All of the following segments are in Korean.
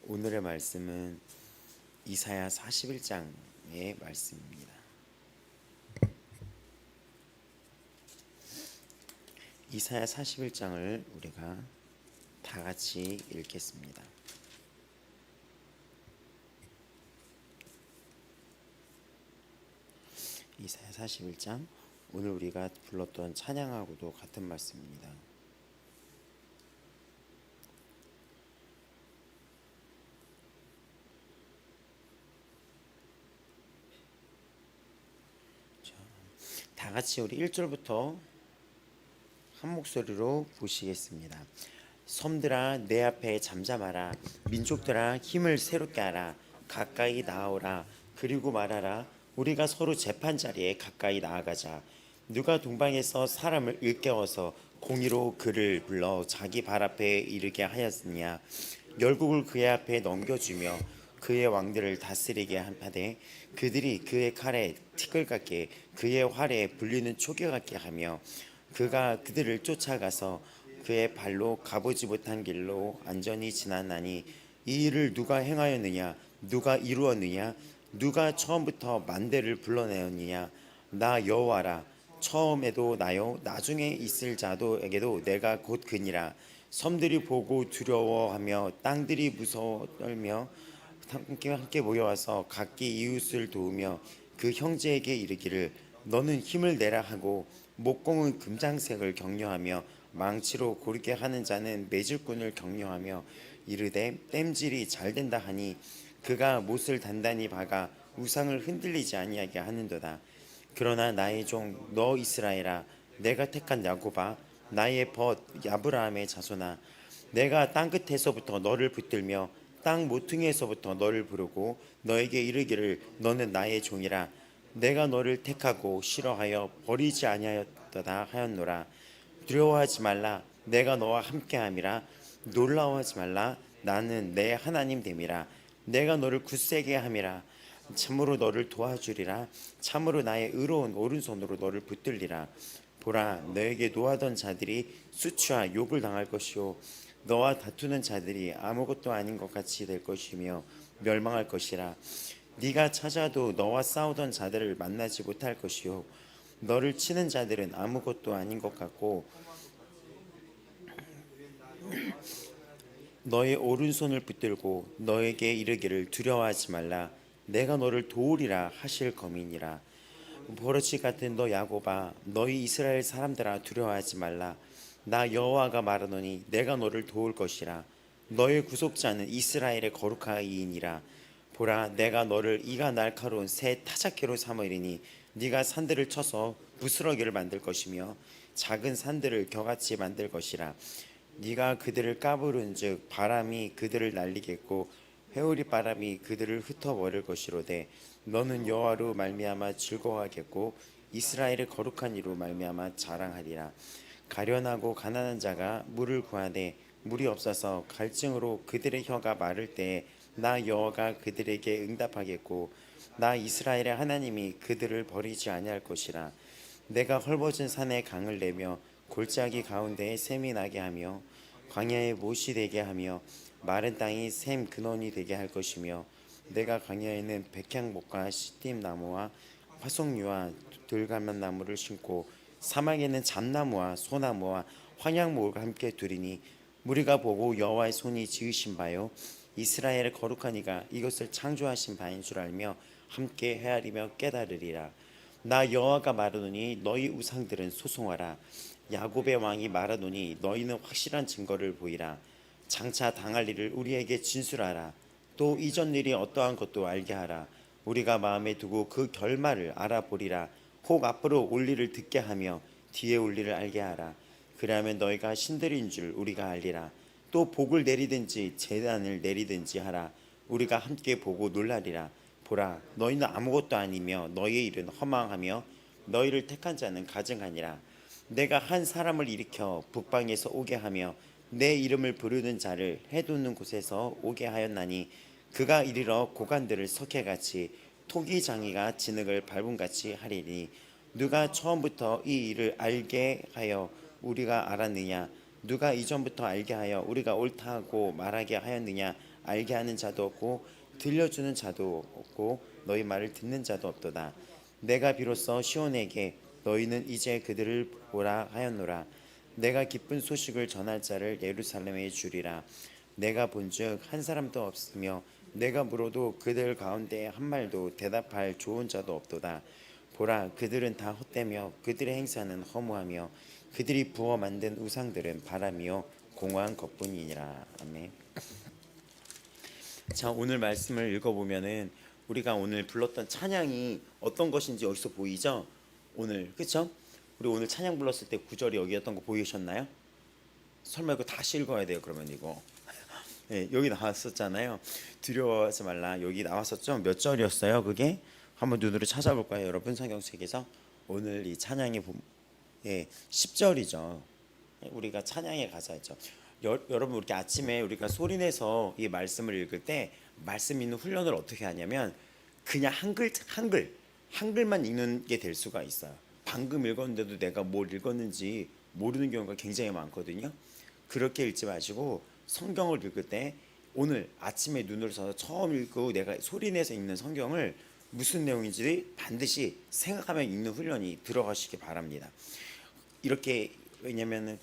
오늘의 말씀은 이사야 41장의 말씀입니다. 이사야 41장을 우리가 다 같이 읽겠습니다. 이사야 41장, 오늘 우리가 불렀던 찬양하고도 같은 말씀입니다. 다 같이 우리 1절부터 한 목소리로 보시겠습니다. 섬들아 내 앞에 잠잠하라. 민족들아 힘을 새롭게 하라. 가까이 나아오라. 그리고 말하라. 우리가 서로 재판자리에 가까이 나아가자. 누가 동방에서 사람을 일깨워서 공의로 그를 불러 자기 발 앞에 이르게 하였느냐. 열국을 그의 앞에 넘겨주며 그의 왕들을 다스리게 하되 그들이 그의 칼에 티끌 같게 그의 활에 불리는 초계 같게 하며 그가 그들을 쫓아가서 그의 발로 가보지 못한 길로 안전히 지나나니 이 일을 누가 행하였느냐. 누가 이루었느냐. 누가 처음부터 만대를 불러내었느냐. 나 여호와라. 처음에도 나요 나중에 있을 자도에게도 내가 곧 그니라. 섬들이 보고 두려워하며 땅들이 무서워 떨며 함께 모여와서 각기 이웃을 도우며 그 형제에게 이르기를 너는 힘을 내라 하고 목공은 금장색을 격려하며 망치로 고르게 하는 자는 매질꾼을 격려하며 이르되 땜질이 잘 된다 하니 그가 못을 단단히 박아 우상을 흔들리지 아니하게 하는도다. 그러나 나의 종 너 이스라엘아, 내가 택한 야곱아, 나의 벗 아브라함의 자손아, 내가 땅 끝에서부터 너를 붙들며 땅 모퉁이에서부터 너를 부르고 너에게 이르기를 너는 나의 종이라. 내가 너를 택하고 싫어하여 버리지 아니하였도다 하였노라. 두려워하지 말라. 내가 너와 함께함이라. 놀라워하지 말라. 나는 내 하나님 됨이라. 내가 너를 굳세게 함이라. 참으로 너를 도와주리라. 참으로 나의 의로운 오른손으로 너를 붙들리라. 보라, 너에게 노하던 자들이 수치와 욕을 당할 것이요 너와 다투는 자들이 아무것도 아닌 것 같이 될 것이며 멸망할 것이라. 네가 찾아도 너와 싸우던 자들을 만나지 못할 것이요 너를 치는 자들은 아무것도 아닌 것 같고 너의 오른손을 붙들고 너에게 이르기를 두려워하지 말라. 내가 너를 도우리라 하실 검이니라. 버릇이 같은 너 야곱아, 너희 이스라엘 사람들아 두려워하지 말라. 나 여호와가 말하노니 내가 너를 도울 것이라. 너의 구속자는 이스라엘의 거룩하이니라. 보라, 내가 너를 이가 날카로운 새 타작개로 삼으리니 네가 산들을 쳐서 부스러기를 만들 것이며 작은 산들을 겨같이 만들 것이라. 네가 그들을 까부른즉 바람이 그들을 날리겠고 회오리 바람이 그들을 흩어버릴 것이로되 너는 여호와로 말미암아 즐거워하겠고 이스라엘의 거룩한 이로 말미암아 자랑하리라. 가련하고 가난한 자가 물을 구하되 물이 없어서 갈증으로 그들의 혀가 마를 때에 나 여호와가 그들에게 응답하겠고 나 이스라엘의 하나님이 그들을 버리지 아니할 것이라. 내가 헐벗은 산에 강을 내며 골짜기 가운데에 샘이 나게 하며 광야에 못이 되게 하며 마른 땅이 샘 근원이 되게 할 것이며 내가 광야에는 백향목과 시띠나무와 화석류와 들가면나무를 심고 사막에는 잣나무와 소나무와 황양목을 함께 두리니 무리가 보고 여호와의 손이 지으신 바요 이스라엘의 거룩한 이가 이것을 창조하신 바인 줄 알며 함께 헤아리며 깨달으리라. 나 여호와가 말하노니 너희 우상들은 소송하라. 야곱의 왕이 말하노니 너희는 확실한 증거를 보이라. 장차 당할 일을 우리에게 진술하라. 또 이전 일이 어떠한 것도 알게 하라. 우리가 마음에 두고 그 결말을 알아보리라. 혹 앞으로 올 일을 듣게 하며 뒤에 올 일을 알게 하라. 그리하면 너희가 신들인 줄 우리가 알리라. 또 복을 내리든지 재난을 내리든지 하라. 우리가 함께 보고 놀라리라. 보라, 너희는 아무것도 아니며 너희의 일은 허망하며 너희를 택한 자는 가증하니라. 내가 한 사람을 일으켜 북방에서 오게 하며 내 이름을 부르는 자를 해돋는 곳에서 오게 하였나니 그가 이르러 고관들을 석회같이 토기장이가 진흙을 밟음같이 하리니 누가 처음부터 이 일을 알게 하여 우리가 알았느냐. 누가 이전부터 알게 하여 우리가 옳다고 말하게 하였느냐. 알게 하는 자도 없고 들려주는 자도 없고 너희 말을 듣는 자도 없도다. 내가 비로소 시온에게 너희는 이제 그들을 보라 하였노라. 내가 기쁜 소식을 전할 자를 예루살렘에 주리라. 내가 본즉 한 사람도 없으며 내가 물어도 그들 가운데 한 말도 대답할 좋은 자도 없도다. 보라, 그들은 다 헛되며 그들의 행사는 허무하며 그들이 부어 만든 우상들은 바람이요 공허한 것뿐이니라. 아멘. 자, 오늘 말씀을 읽어보면은 우리가 오늘 불렀던 찬양이 어떤 것인지 여기서 보이죠? 오늘 그렇죠? 우리 오늘 찬양 불렀을 때 구절이 여기였던 거 보이셨나요? 설마 이거 다시 읽어야 돼요? 그러면 이거 네, 여기 나왔었잖아요. 두려워하지 말라. 여기 나왔었죠? 몇 절이었어요? 그게 한번 눈으로 찾아볼까요, 여러분? 성경책에서 오늘 이 찬양이 10절이죠. 우리가 찬양에 가자 했죠. 여러분 이렇게 아침에 우리가 소리내서 이 말씀을 읽을 때 말씀 읽는 훈련을 어떻게 하냐면 그냥 한글만 읽는 게 될 수가 있어요. 방금 읽었는데도 내가 뭘 읽었는지 모르는 경우가 굉장히 많거든요. 그렇게 읽지 마시고 성경을 읽을 때 오늘 아침에 눈을 써서 처음 읽고 내가 소리내서 읽는 성경을 무슨 내용인지 반드시 생각하며 읽는 훈련이 들어가시기 바랍니다. 이렇게 왜냐면은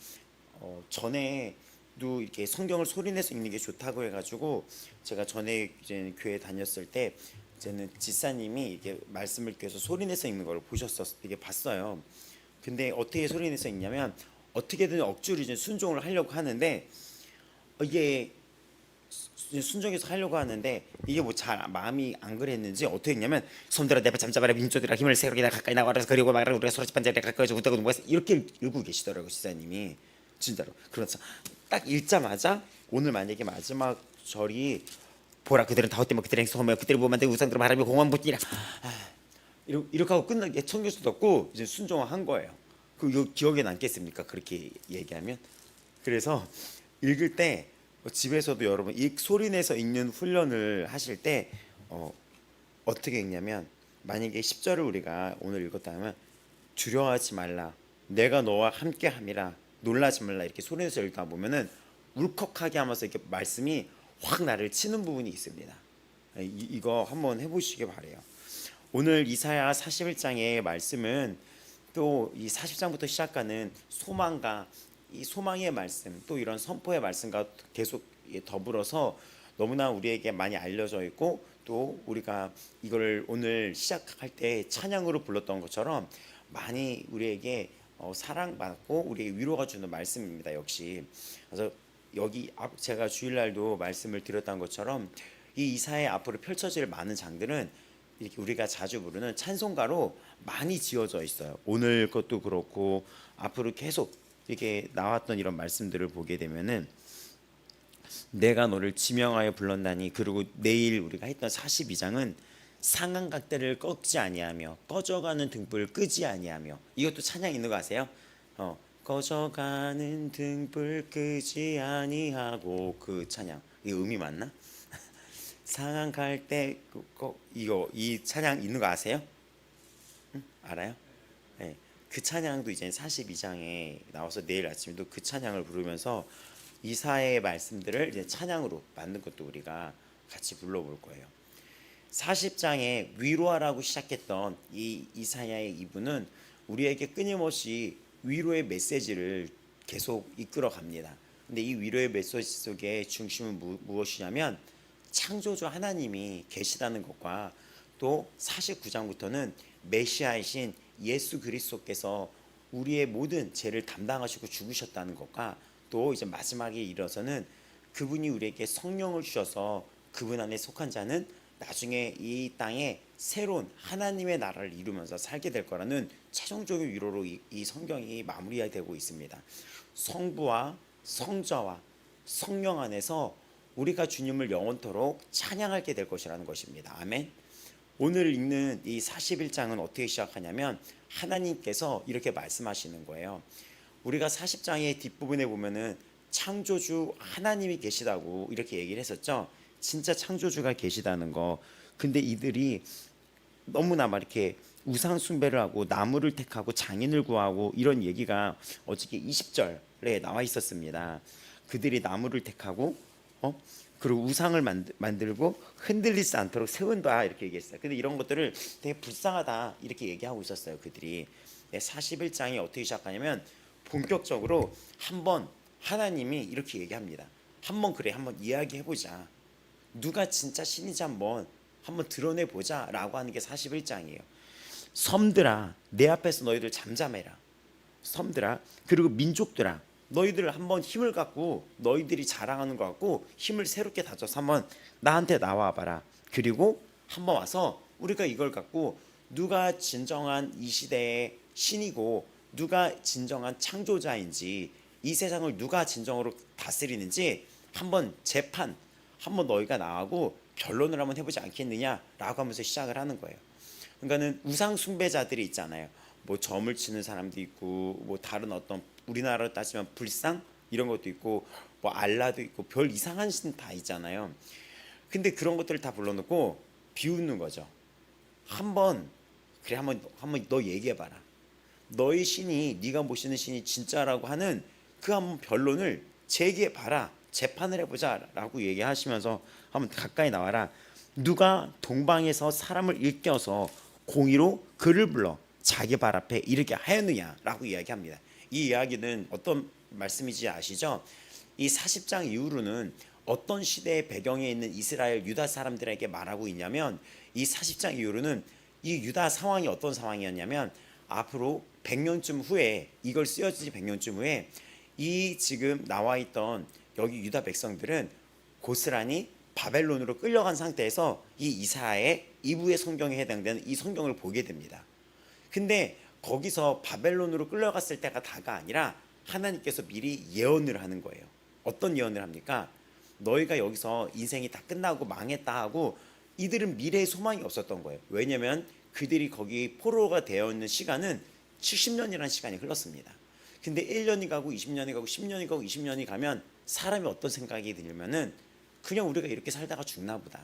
전에도 이렇게 성경을 소리내서 읽는 게 좋다고 해가지고 제가 전에 이제 교회 다녔을 때 이제는 지사님이 이게 말씀을 계속 소리내서 읽는 걸 이게 봤어요. 근데 어떻게 소리내서 읽냐면 어떻게든 억지로 이제 순종을 하려고 하는데 이게 순종해서 하려고 하는데 이게 뭐 잘 마음이 안 그랬는지 어떻게 했냐면 손들어 내발 잠자봐라 민족들아 힘을 세우리라 가까이 나와라 그리고 말하라 우리가 소리집 반자리에 가까이 오다고 누가 이렇게 읽고 계시더라고요. 지사님이 진짜로. 그래서 딱 읽자마자 오늘 만약에 마지막 절이 보라 그들은 다 헛되며 그들의 행소 허며 그들이 뭐 만든 우상들을 바라며 공허한 뿐이라 이렇게 하고 끝나게 청길 수도 없고 이제 순종을 한 거예요. 그 기억에 남겠습니까? 그렇게 얘기하면. 그래서 읽을 때 집에서도 여러분 소리 내서 읽는 훈련을 하실 때 어떻게 읽냐면 만약에 10절을 우리가 오늘 읽었다면 두려워하지 말라 내가 너와 함께 함이라 놀라지 말라 이렇게 소리 내서 읽다 보면은 울컥하게 하면서 이렇게 말씀이 확 나를 치는 부분이 있습니다. 이거 한번 해보시기 바래요. 오늘 이사야 41장의 말씀은 또 이 40장부터 시작하는 소망과 이 소망의 말씀 또 이런 선포의 말씀과 계속 더불어서 너무나 우리에게 많이 알려져 있고 또 우리가 이걸 오늘 시작할 때 찬양으로 불렀던 것처럼 많이 우리에게 사랑받고 우리에게 위로가 주는 말씀입니다. 역시 그래서 여기 제가 주일날도 말씀을 드렸던 것처럼 이 이사야 앞으로 펼쳐질 많은 장들은 이렇게 우리가 자주 부르는 찬송가로 많이 지어져 있어요. 오늘 것도 그렇고 앞으로 계속 이렇게 나왔던 이런 말씀들을 보게 되면은 내가 너를 지명하여 불렀나니 그리고 내일 우리가 했던 42장은 상한각대를 꺾지 아니하며 꺼져가는 등불 끄지 아니하며 이것도 찬양 있는 거 아세요? 꺼져가는 등불 끄지 아니하고 그 찬양 이거 의미 맞나? 상한갈 때 이거 이 찬양 있는 거 아세요? 응? 알아요? 네. 그 찬양도 이제 42장에 나와서 내일 아침에도 그 찬양을 부르면서 이사의 말씀들을 이제 찬양으로 만든 것도 우리가 같이 불러볼 거예요. 40장에 위로하라고 시작했던 이 이사야의 이분은 우리에게 끊임없이 위로의 메시지를 계속 이끌어 갑니다. 근데 이 위로의 메시지 속에 중심은 무엇이냐면 창조주 하나님이 계시다는 것과 또 49장부터는 메시아이신 예수 그리스도께서 우리의 모든 죄를 담당하시고 죽으셨다는 것과 또 이제 마지막에 이르러서는 그분이 우리에게 성령을 주셔서 그분 안에 속한 자는 나중에 이 땅에 새로운 하나님의 나라를 이루면서 살게 될 거라는 최종적인 위로로 이 성경이 마무리되고 있습니다. 성부와 성자와 성령 안에서 우리가 주님을 영원토록 찬양하게 될 것이라는 것입니다. 아멘. 오늘 읽는 이 41장은 어떻게 시작하냐면 하나님께서 이렇게 말씀하시는 거예요. 우리가 40장의 뒷부분에 보면은 창조주 하나님이 계시다고 이렇게 얘기를 했었죠. 진짜 창조주가 계시다는 거. 근데 이들이 너무나 막 이렇게 우상 숭배를 하고 나무를 택하고 장인을 구하고 이런 얘기가 어저께 20절에 나와 있었습니다. 그들이 나무를 택하고 그리고 우상을 만들고 흔들리지 않도록 세운다 이렇게 얘기했어요. 근데 이런 것들을 되게 불쌍하다 이렇게 얘기하고 있었어요. 그들이 41장이 어떻게 시작하냐면 본격적으로 한번 하나님이 이렇게 얘기합니다. 한번 그래 한번 이야기해보자. 누가 진짜 신인지 한번 드러내 보자라고 하는 게 41장이에요. 섬들아 내 앞에서 너희들 잠잠해라. 섬들아 그리고 민족들아 너희들 한번 힘을 갖고 너희들이 자랑하는 것 같고 힘을 새롭게 다져서 한번 나한테 나와봐라. 그리고 한번 와서 우리가 이걸 갖고 누가 진정한 이 시대의 신이고 누가 진정한 창조자인지 이 세상을 누가 진정으로 다스리는지 한번 재판 한번 너희가 나하고 변론을 한번 해보지 않겠느냐라고 하면서 시작을 하는 거예요. 그러니까는 우상 숭배자들이 있잖아요. 뭐 점을 치는 사람도 있고 뭐 다른 어떤 우리나라로 따지면 불상 이런 것도 있고 뭐 알라도 있고 별 이상한 신 다 있잖아요. 근데 그런 것들을 다 불러놓고 비웃는 거죠. 한번 그래 한번 너 얘기해봐라. 너의 신이 네가 모시는 신이 진짜라고 하는 그 한번 변론을 제기해봐라. 재판을 해보자라고 얘기하시면서 한번 가까이 나와라. 누가 동방에서 사람을 일깨워서 공의로 그를 불러 자기 발 앞에 이르게 하였느냐라고 이야기합니다. 이 이야기는 어떤 말씀인지 아시죠? 이 40장 이후로는 어떤 시대의 배경에 있는 이스라엘 유다 사람들에게 말하고 있냐면 이 40장 이후로는 이 유다 상황이 어떤 상황이었냐면 앞으로 100년쯤 후에 이걸 쓰여진 100년쯤 후에 이 지금 나와 있던 여기 유다 백성들은 고스란히 바벨론으로 끌려간 상태에서 이 이사야의 2부의 성경에 해당되는 이 성경을 보게 됩니다. 근데 거기서 바벨론으로 끌려갔을 때가 다가 아니라 하나님께서 미리 예언을 하는 거예요. 어떤 예언을 합니까? 너희가 여기서 인생이 다 끝나고 망했다 하고 이들은 미래의 소망이 없었던 거예요. 왜냐하면 그들이 거기 포로가 되어 있는 시간은 70년이라는 시간이 흘렀습니다. 근데 1년이 가고 20년이 가고 10년이 가고 20년이 가면 사람이 어떤 생각이 들면은 그냥 우리가 이렇게 살다가 죽나 보다.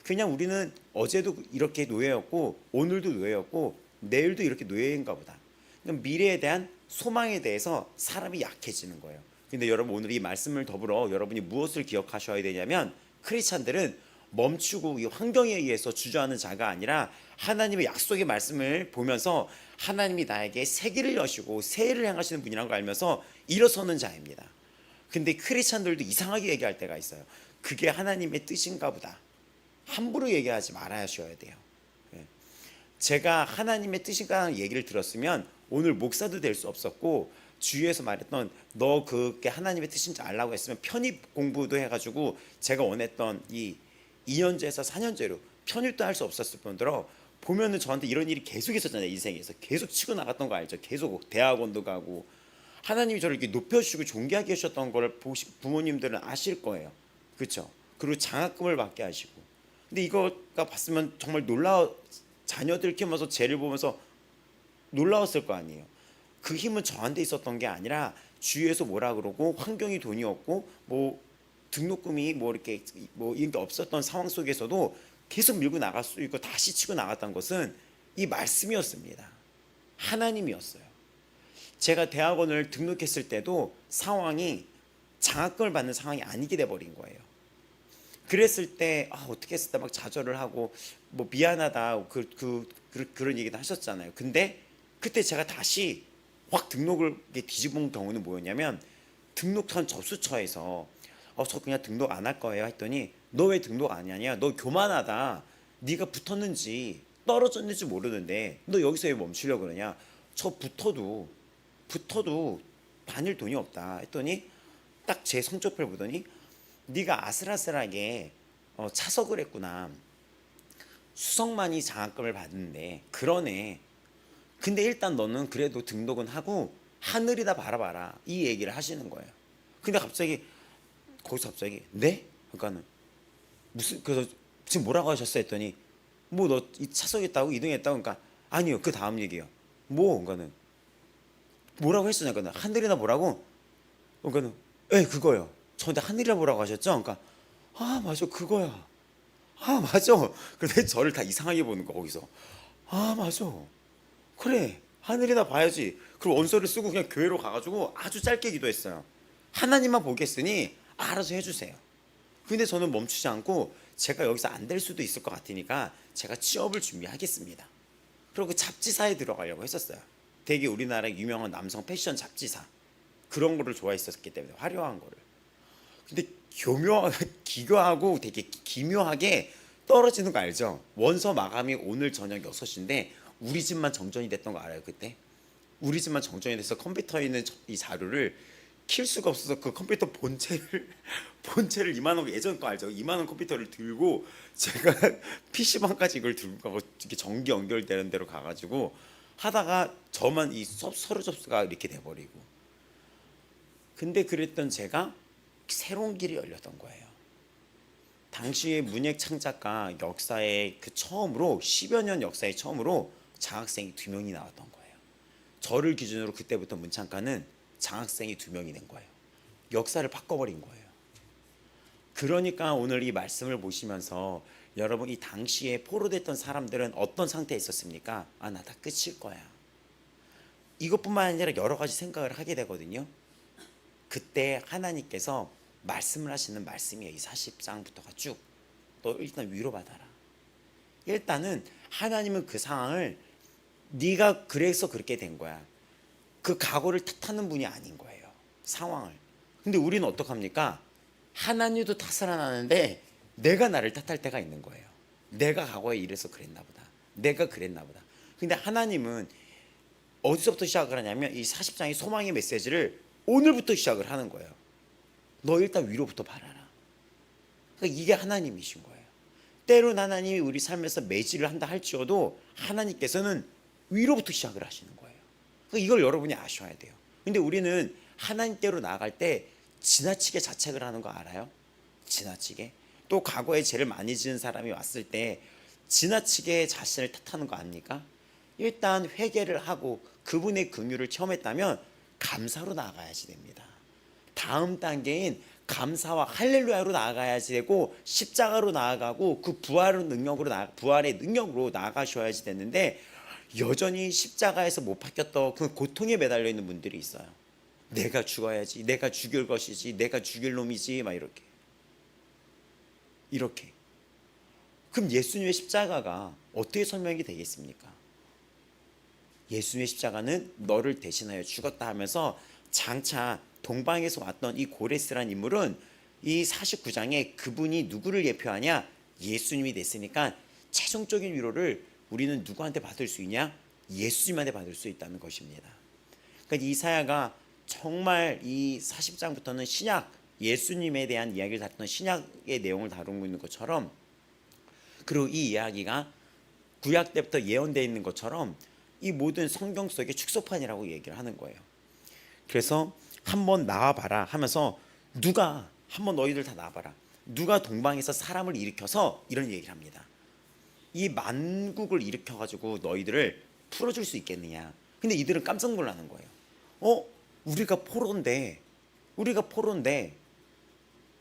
그냥 우리는 어제도 이렇게 노예였고 오늘도 노예였고 내일도 이렇게 노예인가 보다. 그러니까 미래에 대한 소망에 대해서 사람이 약해지는 거예요. 근데 여러분 오늘 이 말씀을 더불어 여러분이 무엇을 기억하셔야 되냐면 크리스찬들은 멈추고 이 환경에 의해서 주저하는 자가 아니라 하나님의 약속의 말씀을 보면서 하나님이 나에게 세기를 여시고 새해를 향하시는 분이라는 걸 알면서 일어서는 자입니다. 근데 크리스찬들도 이상하게 얘기할 때가 있어요. 그게 하나님의 뜻인가 보다. 함부로 얘기하지 말아야 돼요. 제가 하나님의 뜻인가 하는 얘기를 들었으면 오늘 목사도 될 수 없었고 주위에서 말했던 너 그게 하나님의 뜻인지 알라고 했으면 편입 공부도 해가지고 제가 원했던 이 2년제에서 4년제로 편입도 할 수 없었을 뿐더러 보면은 저한테 이런 일이 계속 있었잖아요. 인생에서 계속 치고 나갔던 거 알죠? 계속 대학원도 가고 하나님이 저를 이렇게 높여주시고 존귀하게 하셨던 걸 부모님들은 아실 거예요. 그렇죠? 그리고 장학금을 받게 하시고 근데 이거가 봤으면 정말 자녀들 키우면서 쟤를 보면서 놀라웠을 거 아니에요. 그 힘은 저한테 있었던 게 아니라 주위에서 뭐라 그러고 환경이 돈이 없고 뭐 등록금이 뭐 이렇게 뭐 이런 게 없었던 상황 속에서도 계속 밀고 나갈 수 있고 다시 치고 나갔던 것은 이 말씀이었습니다. 하나님이었어요. 제가 대학원을 등록했을 때도 상황이 장학금을 받는 상황이 아니게 돼버린 거예요. 그랬을 때 어떻게 했을 때 막 좌절을 하고 뭐 미안하다 그런 얘기도 하셨잖아요. 근데 그때 제가 다시 확 등록을 뒤집은 경우는 뭐였냐면 등록한 접수처에서 저 그냥 등록 안 할 거예요 했더니 너 왜 등록 안 하냐? 너 교만하다. 네가 붙었는지 떨어졌는지 모르는데 너 여기서 왜 멈추려고 그러냐? 저 붙어도 다닐 돈이 없다 했더니 딱 제 성적표를 보더니 네가 아슬아슬하게 차석을 했구나. 수석만이 장학금을 받는데 그러네. 근데 일단 너는 그래도 등록은 하고 하늘이다 바라봐라 이 얘기를 하시는 거예요. 근데 거기서 갑자기 네? 그러니까는 그래서 지금 뭐라고 하셨어 했더니 뭐 너 이 차석했다고 2등했다고 그러니까 아니요 그 다음 얘기요. 그러니까는 뭐라고 했으냐 그러니까 하늘이나 뭐라고 그러니까는 그거요. 저한테 하늘이라 뭐라고 하셨죠? 그러니까 맞아 그거야. 맞아. 근데 저를 다 이상하게 보는 거 거기서. 맞아. 그래 하늘이나 봐야지. 그리고 원서를 쓰고 그냥 교회로 가가지고 아주 짧게 기도했어요. 하나님만 보겠으니 알아서 해주세요. 근데 저는 멈추지 않고 제가 여기서 안 될 수도 있을 것 같으니까 제가 취업을 준비하겠습니다. 그리고 그 잡지사에 들어가려고 했었어요. 되게 우리나라 유명한 남성 패션 잡지사, 그런 거를 좋아했었기 때문에 화려한 거를. 근데 기교하고 되게 기묘하게 떨어지는 거 알죠? 원서 마감이 오늘 저녁 6시인데 우리 집만 정전이 됐던 거 알아요? 그때 우리 집만 정전이 돼서 컴퓨터에 있는 이 자료를 킬 수가 없어서 그 컴퓨터 본체를 이만한 거, 예전 거 알죠? 이만한 컴퓨터를 들고 제가 PC방까지 이걸 들고 가고 이렇게 전기 연결되는 데로 가가지고 하다가 저만 이 서류 접수가 이렇게 돼버리고. 근데 그랬던 제가 새로운 길이 열렸던 거예요. 당시에 문예 창작가 역사의 그 처음으로 10여 년 역사의 처음으로 장학생이 2명이 나왔던 거예요. 저를 기준으로 그때부터 문창가는 장학생이 2명이 된 거예요. 역사를 바꿔버린 거예요. 그러니까 오늘 이 말씀을 보시면서 여러분, 이 당시에 포로됐던 사람들은 어떤 상태에 있었습니까? 아, 나 다 끝일 거야. 이것뿐만 아니라 여러 가지 생각을 하게 되거든요. 그때 하나님께서 말씀을 하시는 말씀이에요. 이 40장부터가 쭉. 너 일단 위로받아라. 일단은 하나님은 그 상황을 네가 그래서 그렇게 된 거야, 그 각오를 탓하는 분이 아닌 거예요, 상황을. 근데 우리는 어떡합니까? 하나님도 탓을 안 하는데 내가 나를 탓할 때가 있는 거예요. 내가 과거에 이래서 그랬나 보다, 내가 그랬나 보다. 근데 하나님은 어디서부터 시작을 하냐면 이 40장의 소망의 메시지를 오늘부터 시작을 하는 거예요. 너 일단 위로부터 바라라. 그러니까 이게 하나님이신 거예요. 때론 하나님이 우리 삶에서 매질을 한다 할지어도 하나님께서는 위로부터 시작을 하시는 거예요. 그러니까 이걸 여러분이 아셔야 돼요. 근데 우리는 하나님께로 나아갈 때 지나치게 자책을 하는 거 알아요? 지나치게. 또 과거에 죄를 많이 지은 사람이 왔을 때 지나치게 자신을 탓하는 거 아닙니까? 일단 회개를 하고 그분의 긍휼을 체험했다면 감사로 나아가야지 됩니다. 다음 단계인 감사와 할렐루야로 나아가야지 되고 십자가로 나아가고 그 부활의 능력으로 나아가셔야지 되는데, 여전히 십자가에서 못 박혔던 그 고통에 매달려 있는 분들이 있어요. 내가 죽어야지, 내가 죽일 것이지, 내가 죽일 놈이지, 막 이렇게. 그럼 예수님의 십자가가 어떻게 설명이 되겠습니까? 예수님의 십자가는 너를 대신하여 죽었다 하면서 장차 동방에서 왔던 이 고레스라는 인물은 이 49장에 그분이 누구를 예표하냐? 예수님이 됐으니까 최종적인 위로를 우리는 누구한테 받을 수 있냐? 예수님한테 받을 수 있다는 것입니다. 그러니까 이사야가 정말 이 40장부터는 신약, 예수님에 대한 이야기를 다루는 신약의 내용을 다루고 있는 것처럼, 그리고 이 이야기가 구약 때부터 예언되어 있는 것처럼 이 모든 성경 속의 축소판이라고 얘기를 하는 거예요. 그래서 한번 나와봐라 하면서 한번 너희들 다 나와봐라. 누가 동방에서 사람을 일으켜서 이런 얘기를 합니다. 이 만국을 일으켜가지고 너희들을 풀어줄 수 있겠느냐. 근데 이들은 깜짝 놀라는 거예요. 우리가 포로인데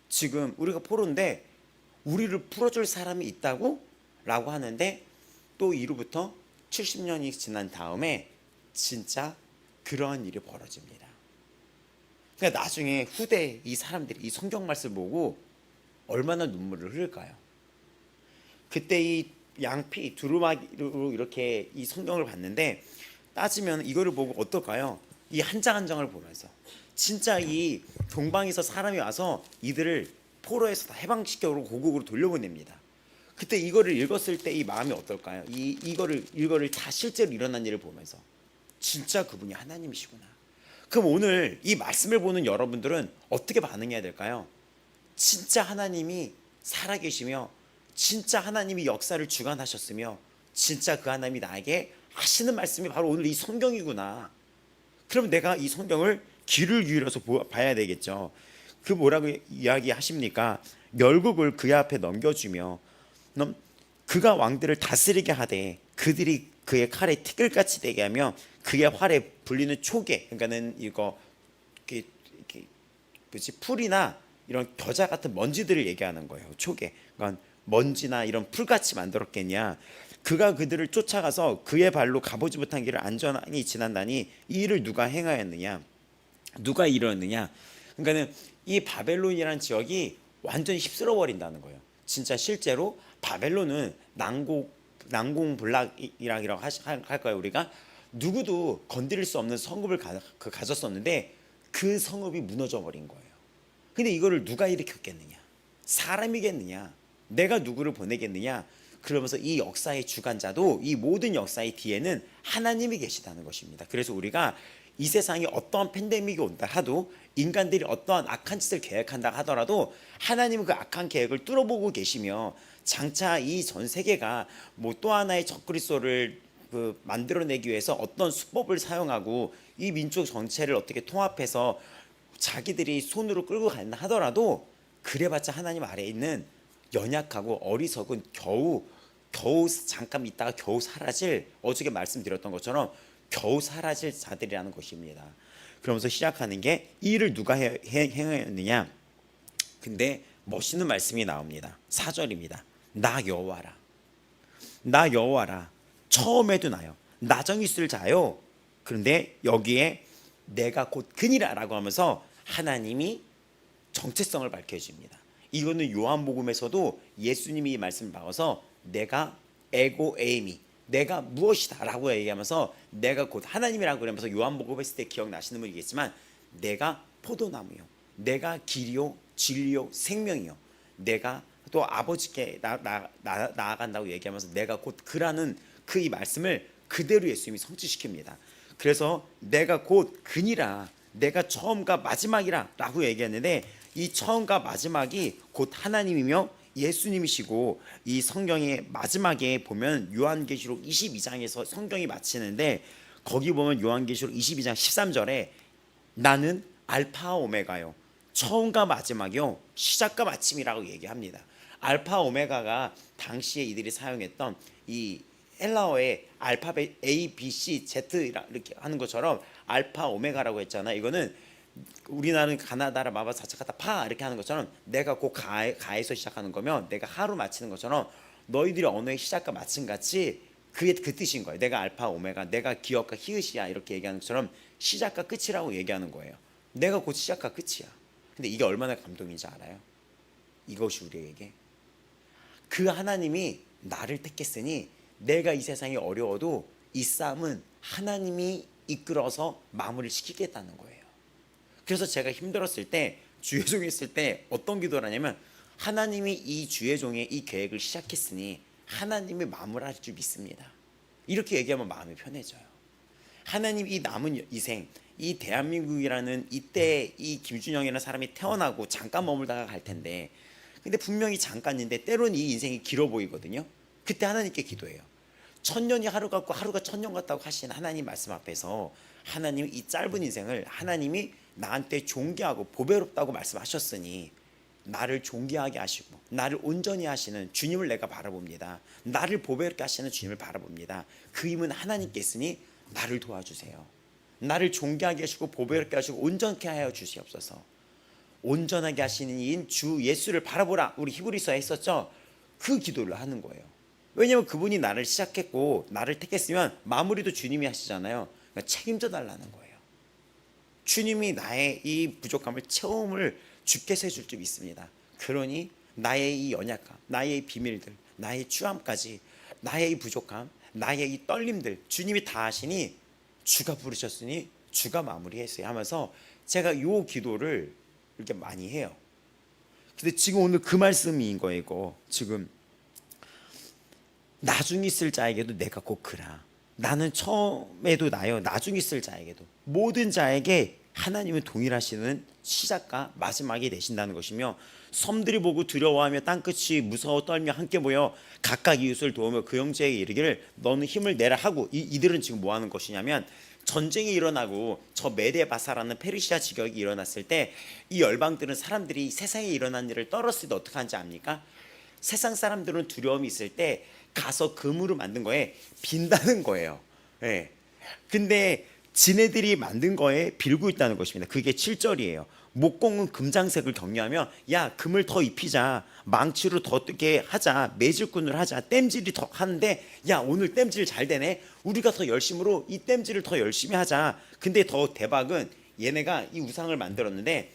지금 우리가 포로인데 우리를 풀어줄 사람이 있다고? 라고 하는데, 또 이로부터 70년이 지난 다음에 진짜 그러한 일이 벌어집니다. 그러니까 나중에 후대 이 사람들이 이 성경 말씀을 보고 얼마나 눈물을 흘릴까요? 그때 이 양피 두루마기로 이렇게 이 성경을 봤는데, 따지면 이거를 보고 어떨까요? 이 한 장 한 장을 보면서 진짜 이 동방에서 사람이 와서 이들을 포로에서 다 해방시켜 고국으로 돌려보냅니다. 그때 이거를 읽었을 때 이 마음이 어떨까요? 이거를 다 실제로 일어난 일을 보면서 진짜 그분이 하나님이시구나. 그럼 오늘 이 말씀을 보는 여러분들은 어떻게 반응해야 될까요? 진짜 하나님이 살아계시며 진짜 하나님이 역사를 주관하셨으며 진짜 그 하나님이 나에게 하시는 말씀이 바로 오늘 이 성경이구나. 그럼 내가 이 성경을 귀를 기울여서 봐야 되겠죠. 그 뭐라고 이야기하십니까? 열국을 그의 앞에 넘겨주며 그가 왕들을 다스리게 하되 그들이 그의 칼에 티끌같이 되게 하며 그의 활에 불리는 초계, 그러니까는 이거 풀이나 이런 겨자 같은 먼지들을 얘기하는 거예요. 초계. 그러니까 먼지나 이런 풀같이 만들었겠냐. 그가 그들을 쫓아가서 그의 발로 가보지 못한 길을 안전하니 지난다니 이 일을 누가 행하였느냐, 누가 이루었느냐. 그러니까는 이 바벨론이라는 지역이 완전히 휩쓸어 버린다는 거예요. 진짜 실제로 바벨론은 난공불락이라고 할까요? 우리가 누구도 건드릴 수 없는 성읍을 가졌었는데 그 성읍이 무너져 버린 거예요. 근데 이거를 누가 일으켰겠느냐? 사람이겠느냐? 내가 누구를 보내겠느냐? 그러면서 이 역사의 주관자도, 이 모든 역사의 뒤에는 하나님이 계시다는 것입니다. 그래서 우리가 이 세상에 어떠한 팬데믹이 온다 하도, 인간들이 어떠한 악한 짓을 계획한다 하더라도 하나님은 그 악한 계획을 뚫어보고 계시며, 장차 이 전 세계가 뭐 또 하나의 적그리스도를 만들어내기 위해서 어떤 수법을 사용하고 이 민족 전체를 어떻게 통합해서 자기들이 손으로 끌고 간다 하더라도, 그래봤자 하나님 아래에 있는 연약하고 어리석은 겨우 잠깐 있다가 겨우 사라질, 어저께 말씀드렸던 것처럼 겨우 사라질 자들이라는 것입니다. 그러면서 시작하는 게, 이 일을 누가 행하였느냐? 근데 멋있는 말씀이 나옵니다. 4절입니다. 나 여호와라. 나 여호와라. 처음에도 나요. 나정 있을 자요. 그런데 여기에 내가 곧 그니라 라고 하면서 하나님이 정체성을 밝혀줍니다. 이거는 요한복음에서도 예수님이 이 말씀을 박아서 내가 에고 에이미, 내가 무엇이다 라고 얘기하면서 내가 곧 하나님이라고 그러면서 요한복음 했을 때 기억나시는 분이겠지만, 내가 포도나무요, 내가 길이요 진리요 생명이요, 내가 또 아버지께 나아간다고 얘기하면서 내가 곧 그라는 그 이 말씀을 그대로 예수님이 성취시킵니다. 그래서 내가 곧 그니라, 내가 처음과 마지막이라 라고 얘기했는데, 이 처음과 마지막이 곧 하나님이며 예수님이시고, 이 성경의 마지막에 보면 요한계시록 22장에서 성경이 마치는데, 거기 보면 요한계시록 22장 13절에 나는 알파 오메가요, 처음과 마지막이요, 시작과 마침이라고 얘기합니다. 알파 오메가가 당시에 이들이 사용했던 이 헬라어의 알파벳 A, B, C, Z 이렇게 하는 것처럼 알파 오메가라고 했잖아. 이거는 우리나라는 가나다라 마바 사차카타 파 이렇게 하는 것처럼, 내가 곧 가에서 시작하는 거면 내가 하로 마치는 것처럼, 너희들이 언어의 시작과 마침 같이 그게 그 뜻인 거예요. 내가 알파 오메가, 내가 기억과 히읗이야 이렇게 얘기하는 것처럼 시작과 끝이라고 얘기하는 거예요. 내가 곧 시작과 끝이야. 근데 이게 얼마나 감동인지 알아요? 이것이 우리에게 그 하나님이 나를 택했으니 내가 이 세상이 어려워도 이 싸움은 하나님이 이끌어서 마무리를 시키겠다는 거예요. 그래서 제가 힘들었을 때, 주의 종이 있을 때 어떤 기도를 하냐면, 하나님이 이 주의 종의 이 계획을 시작했으니 하나님이 마무리할 줄 믿습니다. 이렇게 얘기하면 마음이 편해져요. 하나님 이 남은 이생, 이 대한민국이라는 이때 이 김준영이라는 사람이 태어나고 잠깐 머물다가 갈 텐데, 근데 분명히 잠깐인데 때로는 이 인생이 길어 보이거든요. 그때 하나님께 기도해요. 1000년이 하루 같고 하루가 1000년 같다고 하신 하나님 말씀 앞에서, 하나님 이 짧은 인생을 하나님이 나한테 존귀하고 보배롭다고 말씀하셨으니 나를 존귀하게 하시고 나를 온전히 하시는 주님을 내가 바라봅니다. 나를 보배롭게 하시는 주님을 바라봅니다. 그 힘은 하나님께 있으니 나를 도와주세요. 나를 존귀하게 하시고 보배롭게 하시고 온전케 하여 주시옵소서. 온전하게 하시는 이인 주 예수를 바라보라, 우리 히브리서에 했었죠. 그 기도를 하는 거예요. 왜냐하면 그분이 나를 시작했고 나를 택했으면 마무리도 주님이 하시잖아요. 그러니까 책임져 달라는 거예요. 주님이 나의 이 부족함을 채움을 주께서 해줄 줄 믿습니다. 그러니 나의 이 연약함, 나의 이 비밀들, 나의 추함까지, 나의 이 부족함, 나의 이 떨림들 주님이 다 하시니 주가 부르셨으니 주가 마무리했어요 하면서 제가 이 기도를 이렇게 많이 해요. 근데 지금 오늘 그 말씀인 거예요. 이거 지금 나중 있을 자에게도 내가 곧 그라. 나는 처음에도 나요, 나중 있을 자에게도 모든 자에게 하나님은 동일하시는 시작과 마지막이 되신다는 것이며, 섬들이 보고 두려워하며 땅끝이 무서워 떨며 함께 모여 각각 이웃을 도우며 그 형제에게 이르기를 너는 힘을 내라 하고, 이들은 지금 뭐 하는 것이냐면, 전쟁이 일어나고 저 메데바사라는 페르시아 지역이 일어났을 때 이 열방들은 사람들이 세상에 일어난 일을 떨었을 때 어떻게 하는지 압니까? 세상 사람들은 두려움이 있을 때 가서 금으로 만든 거에 빈다는 거예요. 예. 근데 지네들이 만든 거에 빌고 있다는 것입니다. 그게 7절이에요. 목공은 금장색을 격려하며 야 금을 더 입히자, 망치로 더 뜨게 하자, 매질꾼을 하자, 땜질이 더 하는데 야 오늘 땜질 잘 되네, 우리가 더 열심으로 이 땜질을 더 열심히 하자. 근데 더 대박은 얘네가 이 우상을 만들었는데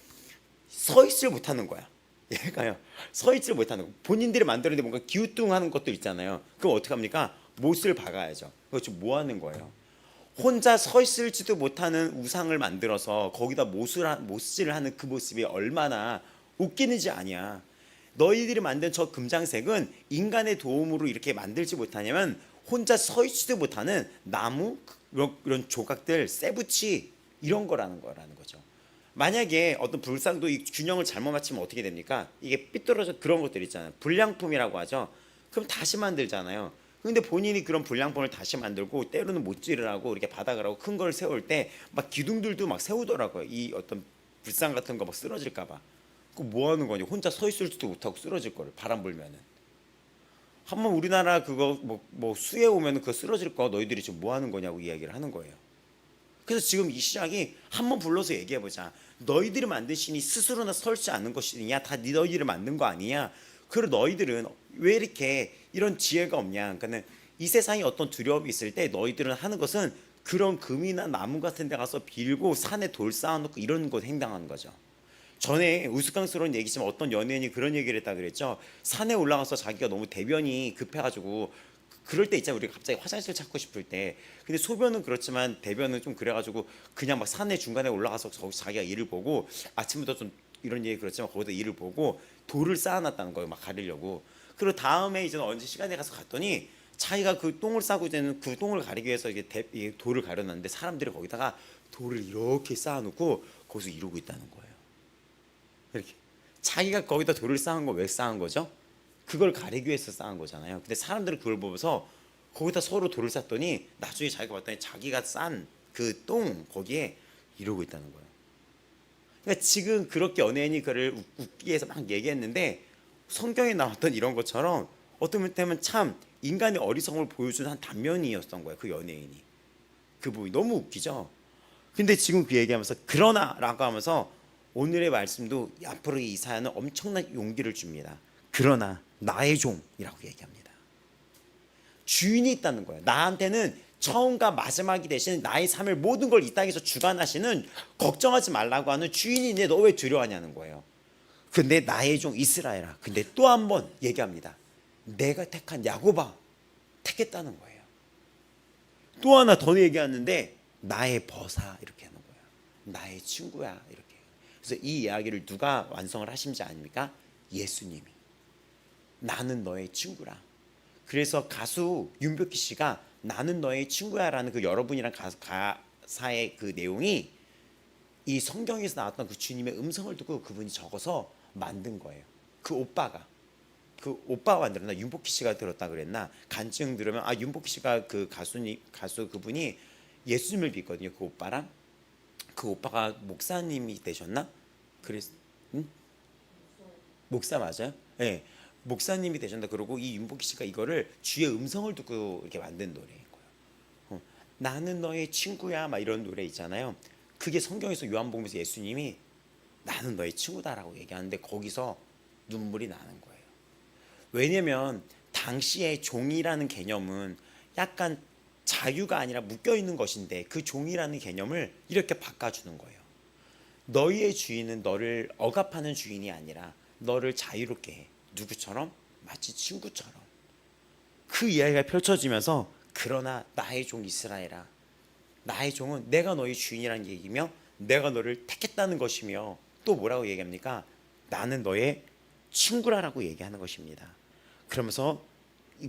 서 있질 못하는 거야. 얘가요 서 있지를 못하는 거. 본인들이 만들었는데 뭔가 기우뚱하는 것도 있잖아요. 그럼 어떻게 합니까? 못을 박아야죠. 그거 지금 뭐 하는 거예요? 혼자 서 있을지도 못하는 우상을 만들어서 거기다 못질을 하는 그 모습이 얼마나 웃기는지 아냐. 너희들이 만든 저 금장색은 인간의 도움으로 이렇게 만들지 못하냐면 혼자 서 있지도 못하는 나무 이런 조각들, 쇠붙이 이런 거라는 거죠. 만약에 어떤 불상도 이 균형을 잘못 맞추면 어떻게 됩니까? 이게 삐뚤어져 그런 것들 있잖아요. 불량품이라고 하죠. 그럼 다시 만들잖아요. 근데 본인이 그런 불량품을 다시 만들고 때로는 못질을 하고 이렇게 바닥을 하고 큰 걸 세울 때 막 기둥들도 막 세우더라고요. 이 어떤 불상 같은 거 막 쓰러질까 봐. 그 뭐 하는 거냐? 혼자 서 있을지도 못하고 쓰러질 거를 바람 불면은. 한번 우리나라 그거 뭐 수해 오면은 그거 쓰러질 거 너희들이 지금 뭐 하는 거냐고 이야기를 하는 거예요. 그래서 지금 이 시작이 한번 불러서 얘기해 보자. 너희들이 만든 신이 스스로나 설지 않는 것이냐? 다 너희들이 만든 거 아니냐? 그리고 너희들은 왜 이렇게 이런 지혜가 없냐? 그러니까 이 세상에 어떤 두려움이 있을 때 너희들은 하는 것은 그런 금이나 나무 같은 데 가서 빌고 산에 돌 쌓아놓고 이런 것 행당하는 거죠. 전에 우스꽝스러운 얘기지만 어떤 연예인이 그런 얘기를 했다 그랬죠. 산에 올라가서 자기가 너무 대변이 급해가지고 그럴 때 있잖아요. 우리가 갑자기 화장실 찾고 싶을 때. 근데 소변은 그렇지만 대변은 좀 그래가지고 그냥 막 산에 중간에 올라가서 자기가 일을 보고 아침부터 좀 이런 얘기 그렇지만 거기다 일을 보고 돌을 쌓아놨다는 거예요. 막 가리려고. 그리고 다음에 이제 언제 시간에 가서 갔더니 자기가 그 똥을 싸고 되는 그 똥을 가리기 위해서 이게 돌을 가려놨는데 사람들이 거기다가 돌을 이렇게 쌓아놓고 거기서 이러고 있다는 거예요. 이렇게 자기가 거기다 돌을 쌓은 거 왜 쌓은 거죠? 그걸 가리기 위해서 쌓은 거잖아요. 근데 사람들은 그걸 보면서 거기다 서로 돌을 쌓더니 나중에 자기가 봤더니 자기가 싼 그 똥 거기에 이러고 있다는 거예요. 그러니까 지금 그렇게 연예인이 그를 웃기 위해서 막 얘기했는데 성경에 나왔던 이런 것처럼 어떤 때면 참 인간의 어리석음을 보여주는 한 단면이었던 거예요. 그 연예인이. 그 부분이 너무 웃기죠. 근데 지금 그 얘기하면서 그러나라고 하면서 오늘의 말씀도 앞으로 이 사연은 엄청난 용기를 줍니다. 그러나 나의 종이라고 얘기합니다. 주인이 있다는 거예요. 나한테는 처음과 마지막이 되신 나의 삶을 모든 걸 이 땅에서 주관하시는 걱정하지 말라고 하는 주인이 있는데 너 왜 두려워하냐는 거예요. 근데 나의 종 이스라엘아. 근데 또 한 번 얘기합니다. 내가 택한 야곱아 택했다는 거예요. 또 하나 더 얘기하는데 나의 벗아 이렇게 하는 거예요. 나의 친구야 이렇게. 그래서 이 이야기를 누가 완성을 하신지 아닙니까? 예수님이. 나는 너의 친구라. 그래서 가수 윤벽희 씨가 나는 너의 친구야라는 그 여러분이란 가사의 그 내용이 이 성경에서 나왔던 그 주님의 음성을 듣고 그분이 적어서 만든 거예요. 그 오빠가 만들었나 윤복희 씨가 들었다 그랬나 간증 들으면 아 윤복희 씨가 그 가수 그분이 예수님을 믿거든요. 그 오빠랑 그 오빠가 목사님이 되셨나? 그래서 목사 맞아요? 네. 목사님이 되셨나 그러고 이 윤복희 씨가 이거를 주의 음성을 듣고 이렇게 만든 노래인 거예요. 나는 너의 친구야 막 이런 노래 있잖아요. 그게 성경에서 요한복음에서 예수님이 나는 너의 친구다라고 얘기하는데 거기서 눈물이 나는 거예요. 왜냐면 당시에 종이라는 개념은 약간 자유가 아니라 묶여있는 것인데 그 종이라는 개념을 이렇게 바꿔주는 거예요. 너희의 주인은 너를 억압하는 주인이 아니라 너를 자유롭게 해. 누구처럼? 마치 친구처럼. 그 이야기가 펼쳐지면서 그러나 나의 종 이스라엘아 나의 종은 내가 너희 주인이라는 얘기며 내가 너를 택했다는 것이며 또 뭐라고 얘기합니까? 나는 너의 친구라고 얘기하는 것입니다. 그러면서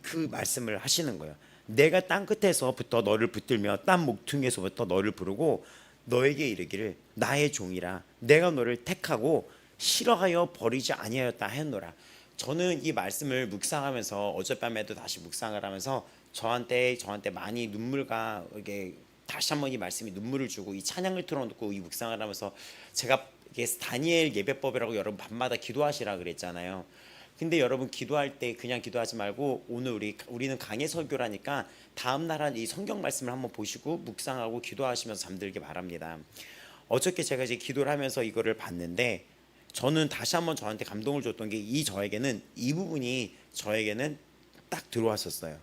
그 말씀을 하시는 거예요. 내가 땅 끝에서부터 너를 붙들며 땅 목퉁이에서부터 너를 부르고 너에게 이르기를 나의 종이라 내가 너를 택하고 싫어하여 버리지 아니하였다 하였노라. 저는 이 말씀을 묵상하면서 어젯밤에도 다시 묵상을 하면서 저한테 많이 눈물과 이게 다시 한번 이 말씀이 눈물을 주고 이 찬양을 틀어놓고 이 묵상을 하면서 제가 이게 다니엘 예배법이라고 여러분 밤마다 기도하시라 그랬잖아요. 근데 여러분 기도할 때 그냥 기도하지 말고 오늘 우리는 강해 설교라니까 다음 날 이 성경 말씀을 한번 보시고 묵상하고 기도하시면서 잠들게 바랍니다. 어저께 제가 이제 기도를 하면서 이거를 봤는데 저는 다시 한번 저한테 감동을 줬던 게 저에게는 이 부분이 저에게는 딱 들어왔었어요.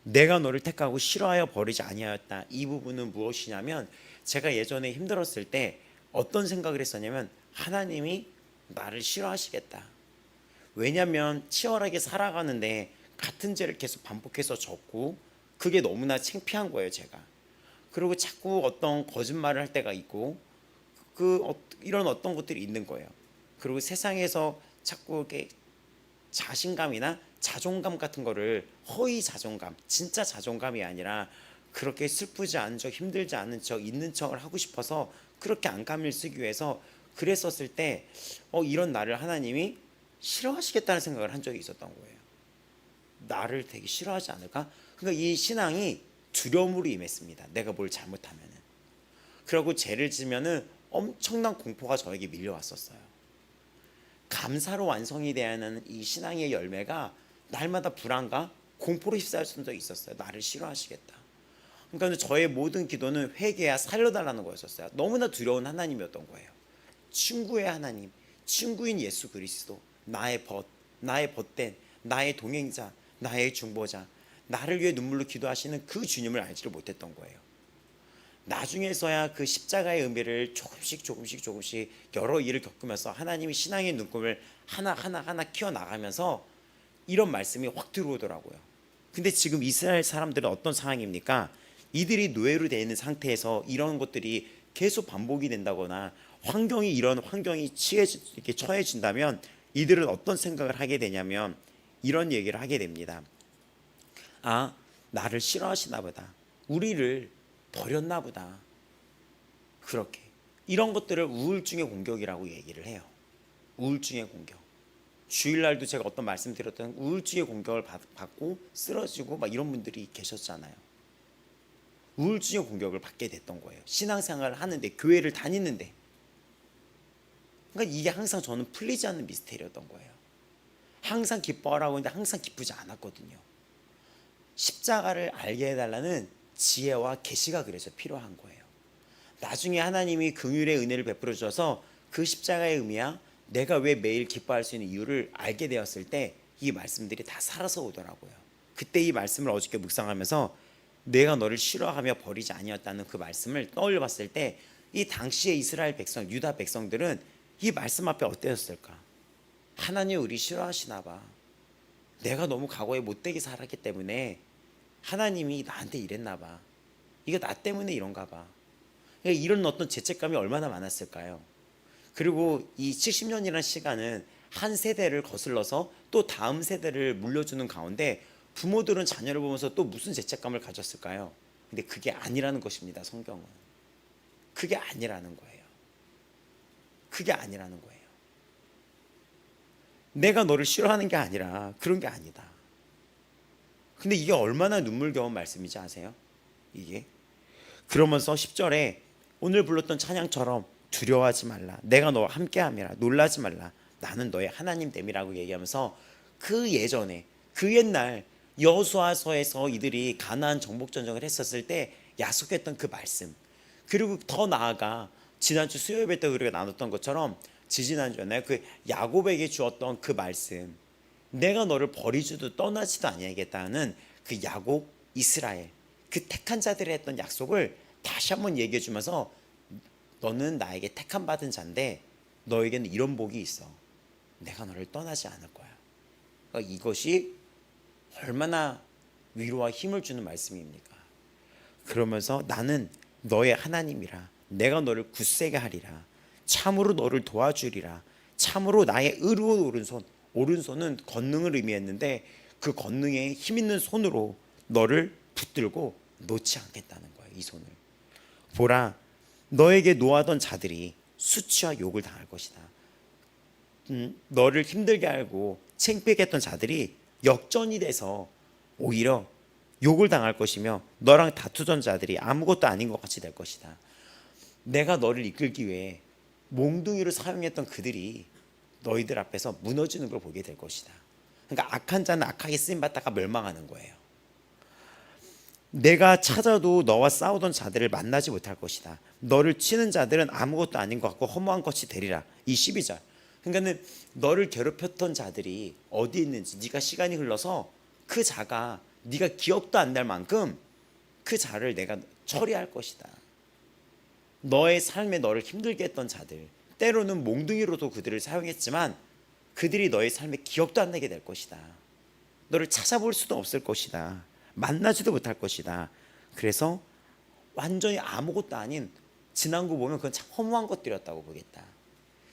내가 너를 택하고 싫어하여 버리지 아니하였다. 이 부분은 무엇이냐면 제가 예전에 힘들었을 때 어떤 생각을 했었냐면 하나님이 나를 싫어하시겠다. 왜냐하면 치열하게 살아가는데 같은 죄를 계속 반복해서 졌고 그게 너무나 창피한 거예요, 제가. 그리고 자꾸 어떤 거짓말을 할 때가 있고 이런 어떤 것들이 있는 거예요. 그리고 세상에서 자꾸 이렇게 자신감이나 자존감 같은 거를, 허위 자존감, 진짜 자존감이 아니라 그렇게 슬프지 않은 척, 힘들지 않은 척, 있는 척을 하고 싶어서 그렇게 안감을 쓰기 위해서 그랬었을 때 이런 나를 하나님이 싫어하시겠다는 생각을 한 적이 있었던 거예요. 나를 되게 싫어하지 않을까? 그러니까 이 신앙이 두려움으로 임했습니다. 내가 뭘 잘못하면은. 그리고 죄를 지면은 엄청난 공포가 저에게 밀려왔었어요. 감사로 완성이 돼야 하는 이 신앙의 열매가 날마다 불안과 공포로 휩싸였던 적이 있었어요. 나를 싫어하시겠다. 그러니까 저의 모든 기도는 회개야 살려달라는 거였었어요. 너무나 두려운 하나님이었던 거예요. 친구의 하나님, 친구인 예수 그리스도, 나의 벗된, 나의 동행자, 나의 중보자, 나를 위해 눈물로 기도하시는 그 주님을 알지를 못했던 거예요. 나중에서야 그 십자가의 의미를 조금씩 여러 일을 겪으면서 하나님이 신앙의 눈금을 하나 키워나가면서 이런 말씀이 확 들어오더라고요. 근데 지금 이스라엘 사람들은 어떤 상황입니까? 이들이 노예로 되어 있는 상태에서 이런 것들이 계속 반복이 된다거나 이런 환경이 이렇게 처해진다면 이들은 어떤 생각을 하게 되냐면 이런 얘기를 하게 됩니다. 아, 나를 싫어하시나 보다. 우리를 버렸나 보다. 그렇게 이런 것들을 우울증의 공격이라고 얘기를 해요. 우울증의 공격. 주일날도 제가 어떤 말씀드렸던 우울증의 공격을 받고 쓰러지고 막 이런 분들이 계셨잖아요. 우울증의 공격을 받게 됐던 거예요. 신앙생활을 하는데, 교회를 다니는데. 그러니까 이게 항상 저는 풀리지 않는 미스테리였던 거예요. 항상 기뻐하라고 했는데 항상 기쁘지 않았거든요. 십자가를 알게 해달라는 지혜와 계시가 그래서 필요한 거예요. 나중에 하나님이 긍휼의 은혜를 베풀어 주셔서 그 십자가의 의미야 내가 왜 매일 기뻐할 수 있는 이유를 알게 되었을 때 이 말씀들이 다 살아서 오더라고요. 그때 이 말씀을 어저께 묵상하면서 내가 너를 싫어하며 버리지 아니었다는 그 말씀을 떠올려 봤을 때 이 당시의 이스라엘 백성, 유다 백성들은 이 말씀 앞에 어땠을까? 하나님 우리 싫어하시나 봐. 내가 너무 과거에 못되게 살았기 때문에 하나님이 나한테 이랬나 봐. 이거 나 때문에 이런가 봐. 이런 어떤 죄책감이 얼마나 많았을까요? 그리고 이 70년이라는 시간은 한 세대를 거슬러서 또 다음 세대를 물려주는 가운데 부모들은 자녀를 보면서 또 무슨 죄책감을 가졌을까요? 근데 그게 아니라는 것입니다. 성경은. 그게 아니라는 거예요. 그게 아니라는 거예요. 내가 너를 싫어하는 게 아니라 그런 게 아니다. 근데 이게 얼마나 눈물겨운 말씀이지 아세요? 이게. 그러면서 10절에 오늘 불렀던 찬양처럼 두려워하지 말라. 내가 너와 함께함이라. 놀라지 말라. 나는 너의 하나님 됨이라고 얘기하면서 그 예전에 그 옛날 여호수아서에서 이들이 가나안 정복 전쟁을 했었을 때 약속했던 그 말씀, 그리고 더 나아가 지난주 수요예배 때 우리가 나눴던 것처럼 지지난주에 그 야곱에게 주었던 그 말씀, 내가 너를 버리지도 떠나지도 아니하겠다는 그 야곱, 이스라엘, 그 택한 자들이 했던 약속을 다시 한번 얘기해 주면서 너는 나에게 택함 받은 자인데 너에게는 이런 복이 있어. 내가 너를 떠나지 않을 거야. 그러니까 이것이 얼마나 위로와 힘을 주는 말씀입니까? 그러면서 나는 너의 하나님이라. 내가 너를 굳세게 하리라. 참으로 너를 도와주리라. 참으로 나의 의로운 오른손은 권능을 의미했는데 그 권능에 힘 있는 손으로 너를 붙들고 놓지 않겠다는 거예요. 이 손을. 보라, 너에게 노하던 자들이 수치와 욕을 당할 것이다. 너를 힘들게 알고 창피하게 했던 자들이 역전이 돼서 오히려 욕을 당할 것이며 너랑 다투던 자들이 아무것도 아닌 것 같이 될 것이다. 내가 너를 이끌기 위해 몽둥이를 사용했던 그들이 너희들 앞에서 무너지는 걸 보게 될 것이다. 그러니까 악한 자는 악하게 쓰임받다가 멸망하는 거예요. 내가 찾아도 너와 싸우던 자들을 만나지 못할 것이다. 너를 치는 자들은 아무것도 아닌 것 같고 허무한 것이 되리라. 이 12절. 그러니까는 너를 괴롭혔던 자들이 어디 있는지 네가 시간이 흘러서 그 자가 네가 기억도 안 날 만큼 그 자를 내가 처리할 것이다. 너의 삶에 너를 힘들게 했던 자들, 때로는 몽둥이로도 그들을 사용했지만 그들이 너의 삶에 기억도 안 나게 될 것이다. 너를 찾아볼 수도 없을 것이다. 만나지도 못할 것이다. 그래서 완전히 아무것도 아닌 지나고 보면 그건 참 허무한 것들이었다고 보겠다.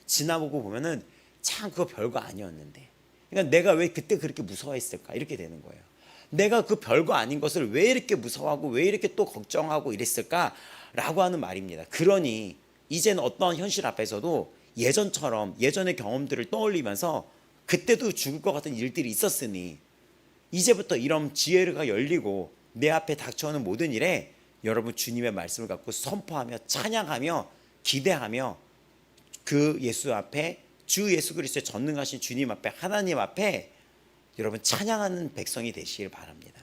지나보고 보면은 참 그거 별거 아니었는데, 그러니까 내가 왜 그때 그렇게 무서워했을까, 이렇게 되는 거예요. 내가 그 별거 아닌 것을 왜 이렇게 무서워하고 왜 이렇게 또 걱정하고 이랬을까 라고 하는 말입니다. 그러니 이제는 어떤 현실 앞에서도 예전처럼 예전의 경험들을 떠올리면서 그때도 죽을 것 같은 일들이 있었으니 이제부터 이런 지혜가 열리고 내 앞에 닥쳐오는 모든 일에 여러분 주님의 말씀을 갖고 선포하며 찬양하며 기대하며 그 예수 앞에, 주 예수 그리스도의 전능하신 주님 앞에, 하나님 앞에 여러분 찬양하는 백성이 되시길 바랍니다.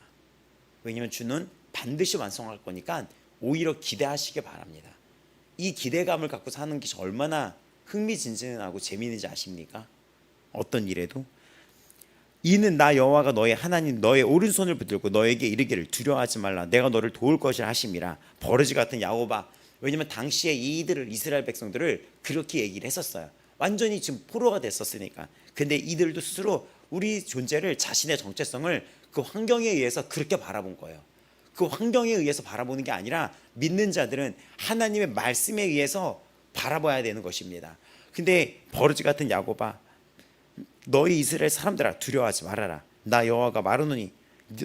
왜냐하면 주는 반드시 완성할 거니까 오히려 기대하시길 바랍니다. 이 기대감을 갖고 사는 것이 얼마나 흥미진진하고 재미있는지 아십니까? 어떤 일에도 이는 나 여호와가 너의 하나님 너의 오른손을 붙들고 너에게 이르기를 두려워하지 말라 내가 너를 도울 것이라 하심이라. 버러지 같은 야곱아. 왜냐하면 당시에 이들을, 이스라엘 백성들을 그렇게 얘기를 했었어요. 완전히 지금 포로가 됐었으니까. 근데 이들도 스스로 우리 존재를, 자신의 정체성을 그 환경에 의해서 그렇게 바라본 거예요. 그 환경에 의해서 바라보는 게 아니라 믿는 자들은 하나님의 말씀에 의해서 바라봐야 되는 것입니다. 근데 버러지 같은 야곱아, 너희 이스라엘 사람들아 두려워하지 말아라. 나 여호와가 말하노니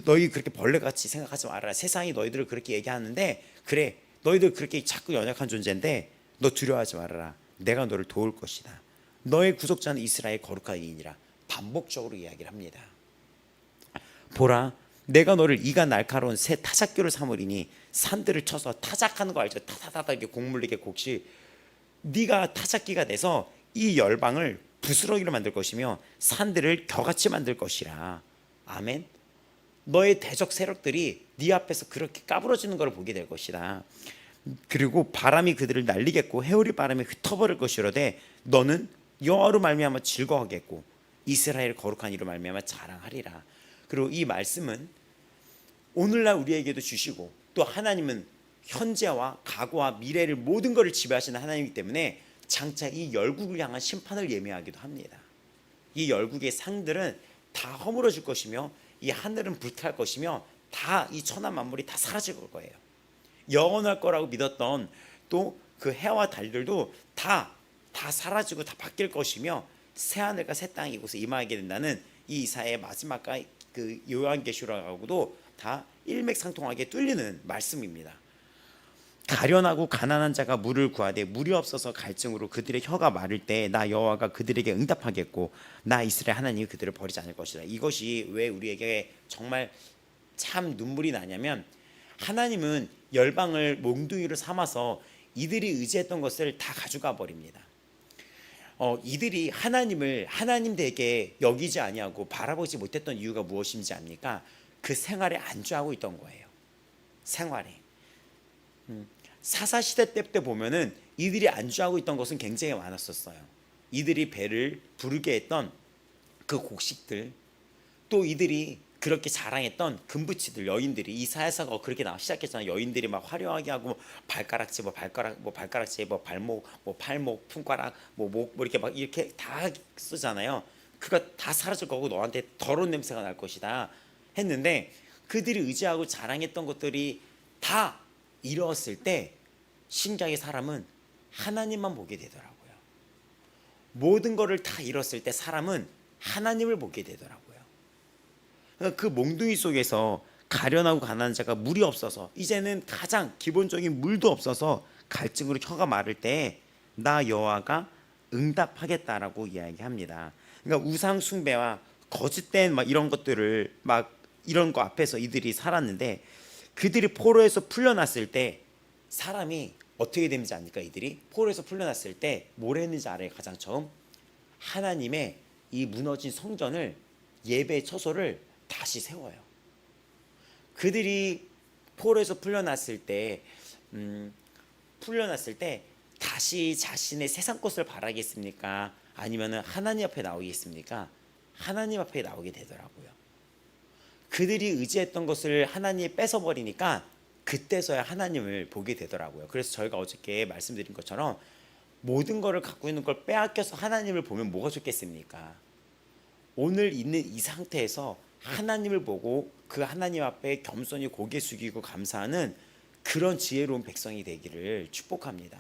너희 그렇게 벌레같이 생각하지 말아라. 세상이 너희들을 그렇게 얘기하는데, 그래 너희들 그렇게 자꾸 연약한 존재인데 너 두려워하지 말아라. 내가 너를 도울 것이다. 너의 구속자는 이스라엘 거룩한 이인이라. 반복적으로 이야기를 합니다. 보라, 내가 너를 이가 날카로운 새 타작교를 삼으리니 산들을 쳐서 타작하는 거 알죠? 타다다다 이렇게 곡물리게 곡시. 네가 타작기가 돼서 이 열방을 부스러기로 만들 것이며 산들을 겨같이 만들 것이라. 아멘. 너의 대적 세력들이 네 앞에서 그렇게 까부러지는 것을 보게 될 것이다. 그리고 바람이 그들을 날리겠고 해오리 바람이 흩어버릴 것이로되 너는 여호와로 말미암아 즐거워하겠고 이스라엘 거룩한 이로 말미암아 자랑하리라. 그리고 이 말씀은 오늘날 우리에게도 주시고, 또 하나님은 현재와 과거와 미래를 모든 것을 지배하시는 하나님이기 때문에 장차 이 열국을 향한 심판을 예미하기도 합니다. 이 열국의 상들은 다 허물어질 것이며 이 하늘은 불탈 것이며 다 이 천하 만물이 다 사라질 거예요. 영원할 거라고 믿었던 또 그 해와 달들도 다 사라지고 다 바뀔 것이며 새 하늘과 새 땅이 이곳에 임하게 된다는 이 이사야의 마지막과 그 요한계시록하고도 다 일맥상통하게 뚫리는 말씀입니다. 가련하고 가난한 자가 물을 구하되 물이 없어서 갈증으로 그들의 혀가 마를 때 나 여호와가 그들에게 응답하겠고 나 이스라엘 하나님이 그들을 버리지 않을 것이다. 이것이 왜 우리에게 정말 참 눈물이 나냐면, 하나님은 열방을 몽둥이로 삼아서 이들이 의지했던 것을 다 가져가 버립니다. 이들이 하나님을 하나님 되게 여기지 아니하고 바라보지 못했던 이유가 무엇인지 압니까? 그 생활에 안주하고 있던 거예요. 생활에. 사사시대 때 보면은 이들이 안주하고 있던 것은 굉장히 많았었어요. 이들이 배를 부르게 했던 그 곡식들, 또 이들이 그렇게 자랑했던 금부치들, 여인들이, 이사야서가 그렇게 나와 시작했잖아요. 여인들이 막 화려하게 하고 발가락지, 발가락지, 발목, 팔목, 품가락, 목, 이렇게 막 이렇게 다 쓰잖아요. 그거 다 사라질 거고 너한테 더러운 냄새가 날 것이다 했는데, 그들이 의지하고 자랑했던 것들이 다 이루었을 때 신기하게 사람은 하나님만 보게 되더라고요. 모든 것을 다 이뤘을 때 사람은 하나님을 보게 되더라고요. 그러니까 그 몽둥이 속에서 가련하고 가난한 자가 물이 없어서, 이제는 가장 기본적인 물도 없어서 갈증으로 혀가 마를 때 나 여호와가 응답하겠다라고 이야기합니다. 그러니까 우상 숭배와 거짓된 막 이런 것들을 막 이런 거 앞에서 이들이 살았는데, 그들이 포로에서 풀려났을 때 사람이 어떻게 되는지 아니까? 이들이 포로에서 풀려났을 때 뭘 했는지 알아요? 가장 처음 하나님의 이 무너진 성전을, 예배 처소를 다시 세워요. 그들이 포로에서 풀려났을 때 다시 자신의 세상 것을 바라겠습니까? 아니면은 하나님 앞에 나오겠습니까? 하나님 앞에 나오게 되더라고요. 그들이 의지했던 것을 하나님이 뺏어버리니까 그때서야 하나님을 보게 되더라고요. 그래서 저희가 어저께 말씀드린 것처럼 모든 것을 갖고 있는 걸 빼앗겨서 하나님을 보면 뭐가 좋겠습니까? 오늘 있는 이 상태에서 하나님을 보고 그 하나님 앞에 겸손히 고개 숙이고 감사하는 그런 지혜로운 백성이 되기를 축복합니다.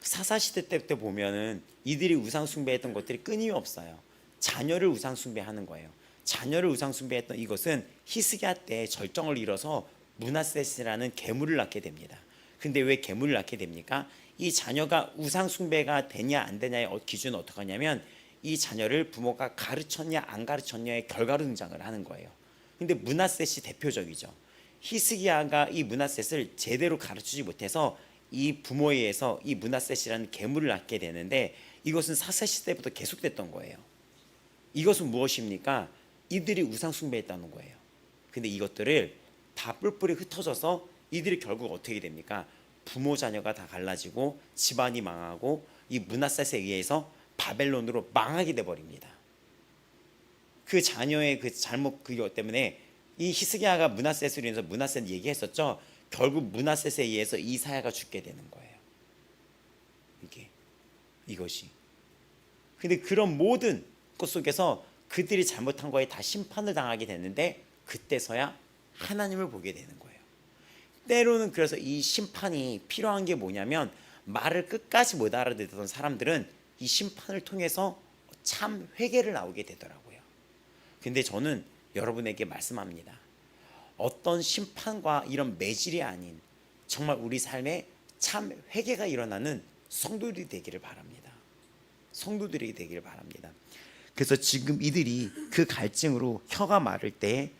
사사시대 때부터 보면은 이들이 우상 숭배했던 것들이 끊임없어요. 자녀를 우상 숭배하는 거예요. 자녀를 우상 숭배했던 이것은 히스기야 때 절정을 이뤄서 므낫셋이라는 계물을 낳게 됩니다. 근데 왜 계물을 낳게 됩니까? 이 자녀가 우상 숭배가 되냐 안 되냐의 기준은 어떻게 하냐면 이 자녀를 부모가 가르쳤냐 안 가르쳤냐의 결과로 등장을 하는 거예요. 근데 므낫셋이 대표적이죠. 히스기야가 이 므낫셋을 제대로 가르치지 못해서 이 부모에 의해서 이 므낫셋이라는 계물을 낳게 되는데, 이것은 사사시대부터 계속됐던 거예요. 이것은 무엇입니까? 이들이 우상 숭배했다는 거예요. 근데 이것들을 다 뿔뿔이 흩어져서 이들이 결국 어떻게 됩니까? 부모 자녀가 다 갈라지고 집안이 망하고 이 므낫셋에 의해서 바벨론으로 망하게 돼 버립니다. 그 자녀의 그 잘못 그것 때문에 이 히스기야가 므낫셋으로 인해서 므낫셋 얘기했었죠. 결국 므낫셋에 의해서 이사야가 죽게 되는 거예요. 이것이. 근데 그런 모든 것 속에서 그들이 잘못한 거에 다 심판을 당하게 되는데, 그때서야 하나님을 보게 되는 거예요. 때로는 그래서 이 심판이 필요한 게 뭐냐면, 말을 끝까지 못 알아듣던 사람들은 이 심판을 통해서 참 회개를 나오게 되더라고요. 근데 저는 여러분에게 말씀합니다. 어떤 심판과 이런 매질이 아닌 정말 우리 삶에 참 회개가 일어나는 성도들이 되기를 바랍니다. 성도들이 되기를 바랍니다. 그래서 지금 이들이 그 갈증으로 혀가 마를 때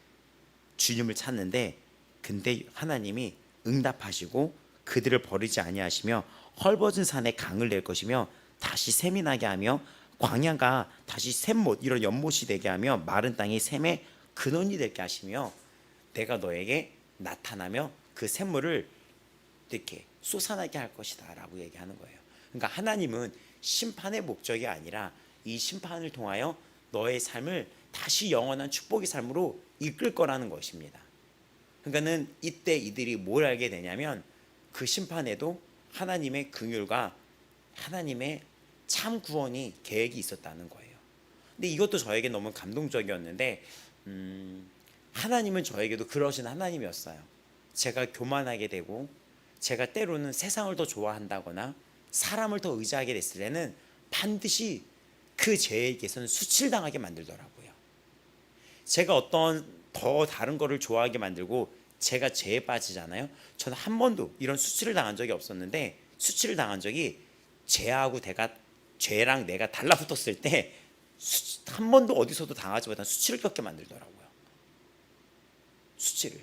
주님을 찾는데, 근데 하나님이 응답하시고 그들을 버리지 아니하시며 헐벗은 산에 강을 낼 것이며 다시 샘이 나게 하며 광야가 다시 샘못 이런 연못이 되게 하며 마른 땅이 샘의 근원이 되게 하시며 내가 너에게 나타나며 그 샘물을 이렇게 솟아나게 할 것이다 라고 얘기하는 거예요. 그러니까 하나님은 심판의 목적이 아니라 이 심판을 통하여 너의 삶을 다시 영원한 축복의 삶으로 이끌 거라는 것입니다. 그러니까는 이때 이들이 뭘 알게 되냐면 그 심판에도 하나님의 긍휼과 하나님의 참 구원이 계획이 있었다는 거예요. 근데 이것도 저에게 너무 감동적이었는데 하나님은 저에게도 그러신 하나님이었어요. 제가 교만하게 되고 제가 때로는 세상을 더 좋아한다거나 사람을 더 의지하게 됐을 때는 반드시 그 죄에게서는 수치를 당하게 만들더라고요. 제가 어떤 더 다른 거를 좋아하게 만들고 제가 죄에 빠지잖아요. 저는 한 번도 이런 수치를 당한 적이 없었는데, 수치를 당한 적이 죄랑 내가 달라붙었을 때 한 번도 어디서도 당하지 못한 수치를 겪게 만들더라고요. 수치를.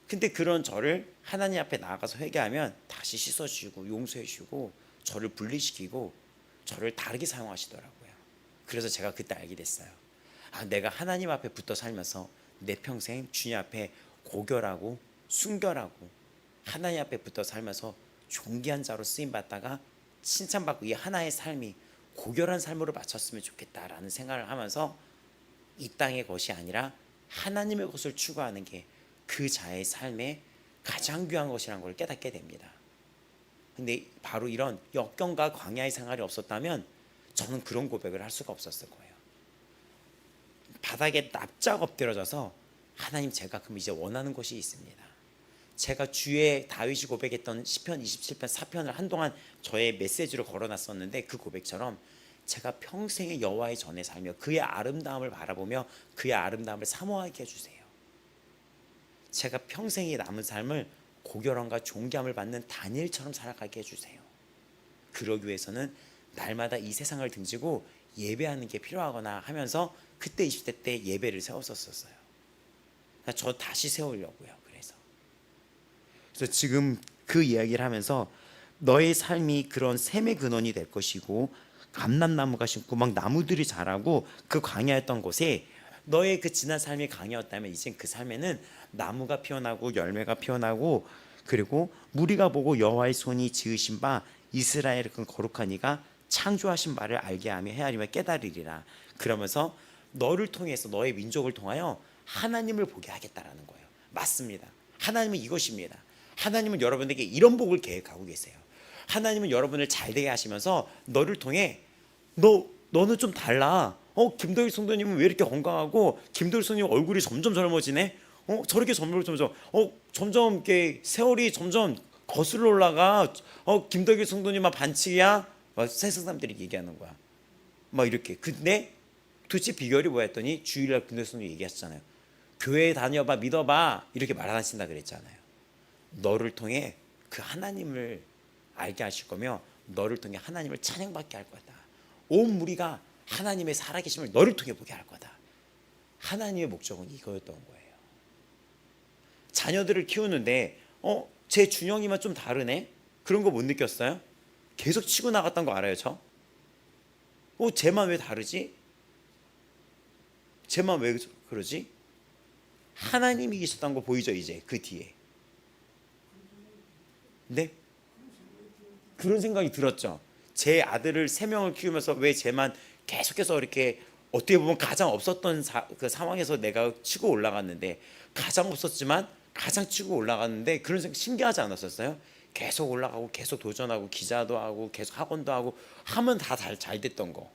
근데 그런 저를 하나님 앞에 나아가서 회개하면 다시 씻어주시고 용서해 주시고 저를 분리시키고 저를 다르게 사용하시더라고요. 그래서 제가 그때 알게 됐어요. 내가 하나님 앞에 붙어 살면서 내 평생 주님 앞에 고결하고 순결하고 하나님 앞에 붙어 살면서 존귀한 자로 쓰임받다가 칭찬받고 이 하나의 삶이 고결한 삶으로 바쳤으면 좋겠다라는 생각을 하면서 이 땅의 것이 아니라 하나님의 것을 추구하는 게 그 자의 삶에 가장 귀한 것이라는 걸 깨닫게 됩니다. 근데 바로 이런 역경과 광야의 생활이 없었다면 저는 그런 고백을 할 수가 없었을 거예요. 바닥에 납작 엎드려져서 하나님, 제가 그럼 이제 원하는 것이 있습니다. 제가 주에 다윗이 고백했던 시편 27편 4편을 한동안 저의 메시지로 걸어놨었는데, 그 고백처럼 제가 평생의 여호와의 전에 살며 그의 아름다움을 바라보며 그의 아름다움을 사모하게 해주세요. 제가 평생의 남은 삶을 고결함과 존귀함을 받는 다니엘처럼 살아가게 해주세요. 그러기 위해서는 날마다 이 세상을 등지고 예배하는 게 필요하거나 하면서 그때 20대 때 예배를 세웠었어요. 저 다시 세우려고요. 그래서 지금 그 이야기를 하면서 너의 삶이 그런 샘의 근원이 될 것이고 감람나무가 심고 막 나무들이 자라고 그 광야였던 곳에 너의 그 지난 삶이 광야였다면 이젠 그 삶에는 나무가 피어나고 열매가 피어나고 그리고 무리가 보고 여호와의 손이 지으신 바 이스라엘의 그 거룩한 이가 창조하신 바를 알게 하며 헤아리며 깨달으리라. 그러면서 너를 통해서 너의 민족을 통하여 하나님을 보게 하겠다라는 거예요. 맞습니다. 하나님은 이것입니다. 하나님은 여러분에게 이런 복을 계획하고 계세요. 하나님은 여러분을 잘되게 하시면서 너를 통해 너는 좀 달라. 김도일 성도님은 왜 이렇게 건강하고 김도일 성도님 얼굴이 점점 젊어지네. 저렇게 점점 이렇게 세월이 점점 거슬러 올라가. 김도일 성도님만 반칙이야. 막 세상 사람들이 얘기하는 거야. 막 이렇게. 근데 도대체 비결이 뭐야 했더니 주일날 김도일 성도님 얘기하셨잖아요. 교회 다녀봐, 믿어봐, 이렇게 말하신다 그랬잖아요. 너를 통해 그 하나님을 알게 하실 거며 너를 통해 하나님을 찬양받게 할 거다. 온 무리가 하나님의 살아계심을 너를 통해 보게 할 거다. 하나님의 목적은 이거였던 거예요. 자녀들을 키우는데 제 준영이만 좀 다르네? 그런 거 못 느꼈어요? 계속 치고 나갔던 거 알아요, 저? 쟤만 왜 다르지? 쟤만 왜 그러지? 하나님이 계셨던 거 보이죠, 이제 그 뒤에. 네? 그런 생각이 들었죠. 제 아들을 3명을 키우면서 왜 쟤만 계속해서 이렇게 어떻게 보면 가장 없었던 그 상황에서 내가 치고 올라갔는데, 가장 없었지만 가장 치고 올라갔는데, 그런 생각 신기하지 않았었어요? 계속 올라가고 계속 도전하고 기자도 하고 계속 학원도 하고 하면 다 잘 됐던 거.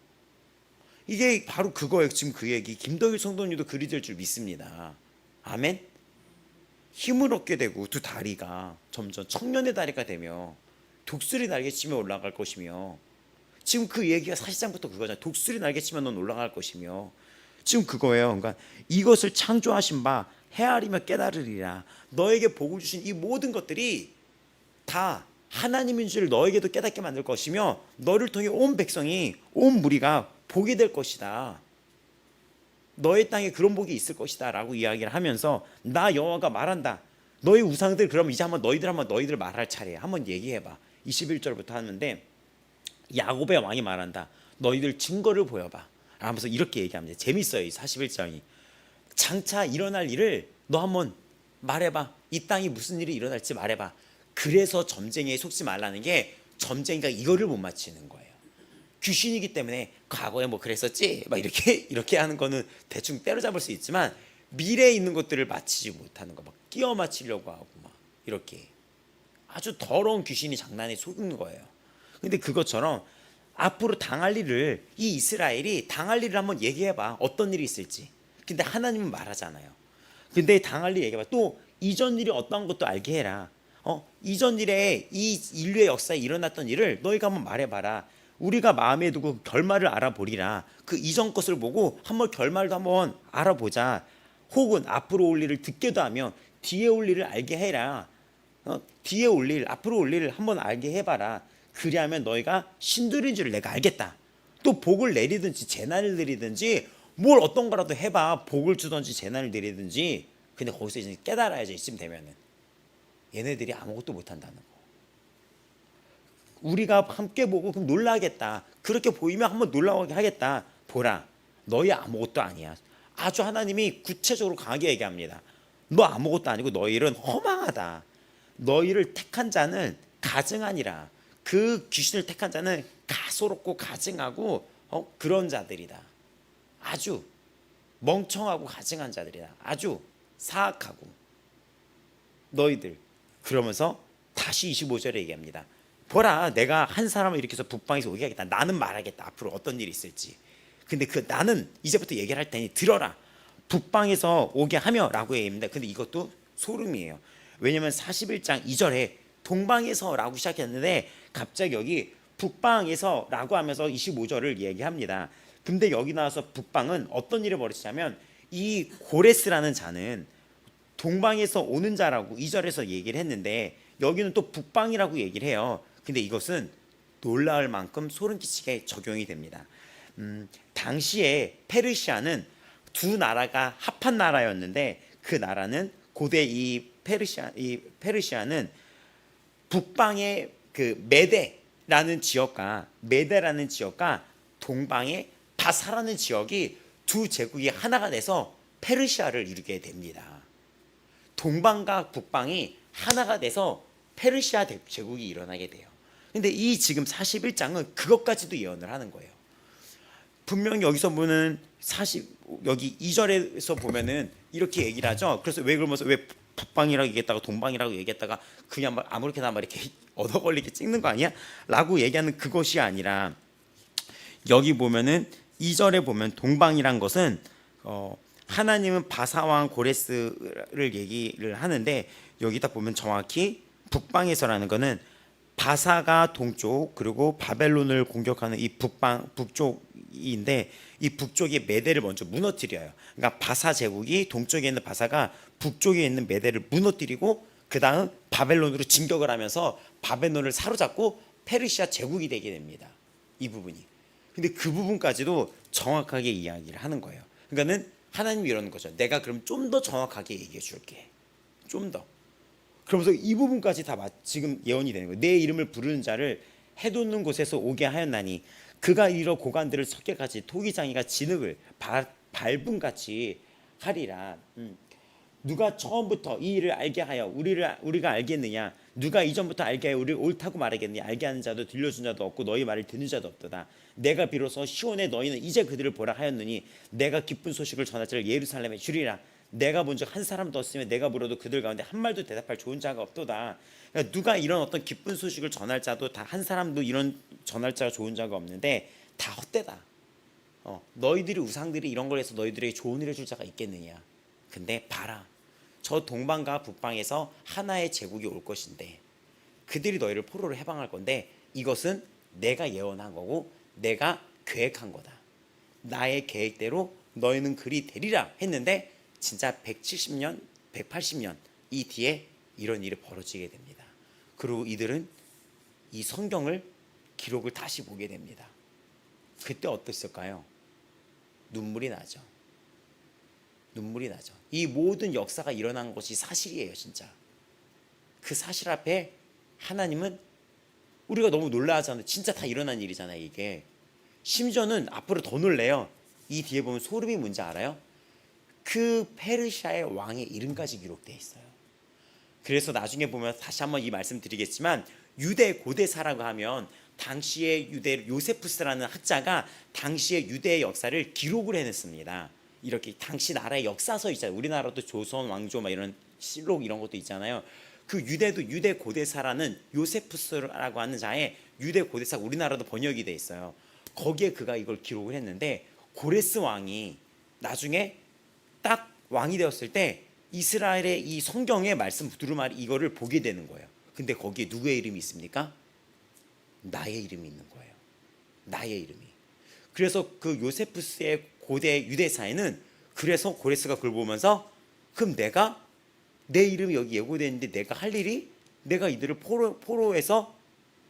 이게 바로 그거예요. 지금 그 얘기. 김덕일 성도님도 그리 될 줄 믿습니다. 아멘. 힘을 얻게 되고 두 다리가 점점 청년의 다리가 되며 독수리 날개치며 올라갈 것이며, 지금 그 얘기가 사실상부터 그거잖아요. 독수리 날개치며 넌 올라갈 것이며, 지금 그거예요. 그러니까 이것을 창조하신 바 헤아리며 깨달으리라. 너에게 복을 주신 이 모든 것들이 다 하나님인 줄 너에게도 깨닫게 만들 것이며 너를 통해 온 백성이, 온 무리가 보게 될 것이다. 너의 땅에 그런 복이 있을 것이다 라고 이야기를 하면서, 나 여호와가 말한다. 너희 우상들, 그럼 이제 너희들 말할 차례야. 한번 얘기해봐. 21절부터 하는데, 야곱의 왕이 말한다. 너희들 증거를 보여봐 하면서 이렇게 얘기합니다. 재밌어요, 이 41장이. 장차 일어날 일을 너 한번 말해봐. 이 땅이 무슨 일이 일어날지 말해봐. 그래서 점쟁이에 속지 말라는 게, 점쟁이가 이거를 못 맞히는 거예요. 귀신이기 때문에 과거에 뭐 그랬었지 막 이렇게 하는 거는 대충 때려잡을 수 있지만, 미래에 있는 것들을 맞히지 못하는 거, 막 끼워 맞히려고 하고 막 이렇게 아주 더러운 귀신이 장난에 속는 거예요. 근데 그것처럼 앞으로 당할 일을, 이 이스라엘이 당할 일을 한번 얘기해봐. 어떤 일이 있을지. 근데 하나님은 말하잖아요. 근데 당할 일 얘기해봐. 또 이전 일이 어떤 것도 알게 해라. 이전 일에, 이 인류의 역사에 일어났던 일을 너희가 한번 말해봐라. 우리가 마음에 두고 결말을 알아보리라. 그 이전 것을 보고 한번 결말도 한번 알아보자. 혹은 앞으로 올 일을 듣게도 하면 뒤에 올 일을 알게 해라. 뒤에 올 일, 앞으로 올 일을 한번 알게 해봐라. 그리하면 너희가 신들인 줄 내가 알겠다. 또 복을 내리든지 재난을 내리든지 뭘 어떤 거라도 해봐. 복을 주든지 재난을 내리든지. 근데 거기서 이제 깨달아야죠. 이쯤 되면은 얘네들이 아무것도 못한다는 거. 우리가 함께 보고 그럼 놀라겠다. 그렇게 보이면 한번 놀라게 하겠다. 보라, 너희 아무것도 아니야. 아주 하나님이 구체적으로 강하게 얘기합니다. 너 아무것도 아니고 너희 일은 허망하다. 너희를 택한 자는 가증하니라. 그 귀신을 택한 자는 가소롭고 가증하고 그런 자들이다. 아주 멍청하고 가증한 자들이다. 아주 사악하고 너희들. 그러면서 다시 25절에 얘기합니다. 보라, 내가 한 사람을 일으켜서 북방에서 오게 하겠다. 나는 말하겠다. 앞으로 어떤 일이 있을지. 근데 그 나는 이제부터 얘기를 할 테니 들어라. 북방에서 오게 하며 라고 얘기합니다. 근데 이것도 소름이에요. 왜냐하면 41장 2절에 동방에서 라고 시작했는데 갑자기 여기 북방에서 라고 하면서 25절을 얘기합니다. 근데 여기 나와서 북방은 어떤 일을 벌이냐면, 이 고레스라는 자는 동방에서 오는 자라고 2절에서 얘기를 했는데 여기는 또 북방이라고 얘기를 해요. 근데 이것은 놀라울 만큼 소름 끼치게 적용이 됩니다. 당시에 페르시아는 두 나라가 합한 나라였는데, 그 나라는 고대 이 페르시아는 북방의 그 메데라는 지역과 동방의 바사라는 지역이 두 제국이 하나가 돼서 페르시아를 이루게 됩니다. 동방과 북방이 하나가 돼서 페르시아 제국이 일어나게 돼요. 근데 이 지금 41장은 그것까지도 예언을 하는 거예요. 분명히 여기서 보는 여기 2절에서 보면은 이렇게 얘기를 하죠. 그래서 그러면서 왜 북방이라고 얘기했다가 동방이라고 얘기했다가 그냥 아무렇게나 이렇게 얻어걸리게 찍는 거 아니야? 라고 얘기하는 그것이 아니라, 여기 보면은 2절에 보면 동방이란 것은 하나님은 바사왕 고레스를 얘기를 하는데, 여기다 보면 정확히 북방에서라는 것은 바사가 동쪽, 그리고 바벨론을 공격하는 이 북쪽인데, 이 북쪽의 메대를 먼저 무너뜨려요. 그러니까 바사 제국이 동쪽에 있는 바사가 북쪽에 있는 메대를 무너뜨리고 그 다음 바벨론으로 진격을 하면서 바벨론을 사로잡고 페르시아 제국이 되게 됩니다. 이 부분이. 근데 그 부분까지도 정확하게 이야기를 하는 거예요. 그러니까는 하나님이 이러는 거죠. 내가 그럼 좀 더 정확하게 얘기해 줄게. 좀 더. 그러면서 이 부분까지 다 지금 예언이 되는 거예요. 내 이름을 부르는 자를 해돋는 곳에서 오게 하였나니 그가 이러 고관들을 섞여같이 토기장이가 진흙을 밟음같이 하리라. 누가 처음부터 이 일을 알게 하여 우리가 알겠느냐? 누가 이전부터 알게 하여 우리를 옳다고 말하겠느냐? 알게 하는 자도 들려준 자도 없고 너희 말을 듣는 자도 없도다. 내가 비로소 시온에 너희는 이제 그들을 보라 하였느니 내가 기쁜 소식을 전할 자를 예루살렘에 주리라. 내가 본즉 한 사람도 없으면 내가 물어도 그들 가운데 한 말도 대답할 좋은 자가 없도다. 그러니까 누가 이런 어떤 기쁜 소식을 전할 자도 다 한 사람도 이런 전할 자가 좋은 자가 없는데 다 헛되다. 너희들이 우상들이 이런 걸 해서 너희들에게 좋은 일 해줄 자가 있겠느냐? 근데 봐라, 저 동방과 북방에서 하나의 제국이 올 것인데 그들이 너희를 포로로 해방할 건데 이것은 내가 예언한 거고 내가 계획한 거다. 나의 계획대로 너희는 그리 되리라 했는데 진짜 170년, 180년 이 뒤에 이런 일이 벌어지게 됩니다. 그리고 이들은 이 성경을 기록을 다시 보게 됩니다. 그때 어땠을까요? 눈물이 나죠. 눈물이 나죠. 이 모든 역사가 일어난 것이 사실이에요. 진짜 그 사실 앞에 하나님은 우리가 너무 놀라하잖아요. 진짜 다 일어난 일이잖아요. 이게 심지어는 앞으로 더 놀래요. 이 뒤에 보면 소름이 뭔지 알아요? 그 페르시아의 왕의 이름까지 기록되어 있어요. 그래서 나중에 보면 다시 한번 이 말씀 드리겠지만 유대 고대사라고 하면 당시의 유대 요세푸스라는 학자가 당시의 유대의 역사를 기록을 해냈습니다. 이렇게 당시 나라의 역사서 있잖아요. 우리나라도 조선 왕조 막 이런 실록 이런 것도 있잖아요. 그 유대도 유대 고대사라는 요세푸스라고 하는 자의 유대 고대사가 우리나라도 번역이 돼 있어요. 거기에 그가 이걸 기록을 했는데 고레스 왕이 나중에 딱 왕이 되었을 때 이스라엘의 이 성경의 말씀 두루마리 이거를 보게 되는 거예요. 근데 거기에 누구의 이름이 있습니까? 나의 이름이 있는 거예요. 나의 이름이. 그래서 그 요세푸스의 고대 유대사에는 그래서 고레스가 그걸 보면서 그럼 내가 내 이름이 여기 예고되어 있는데 내가 할 일이 내가 이들을 포로에서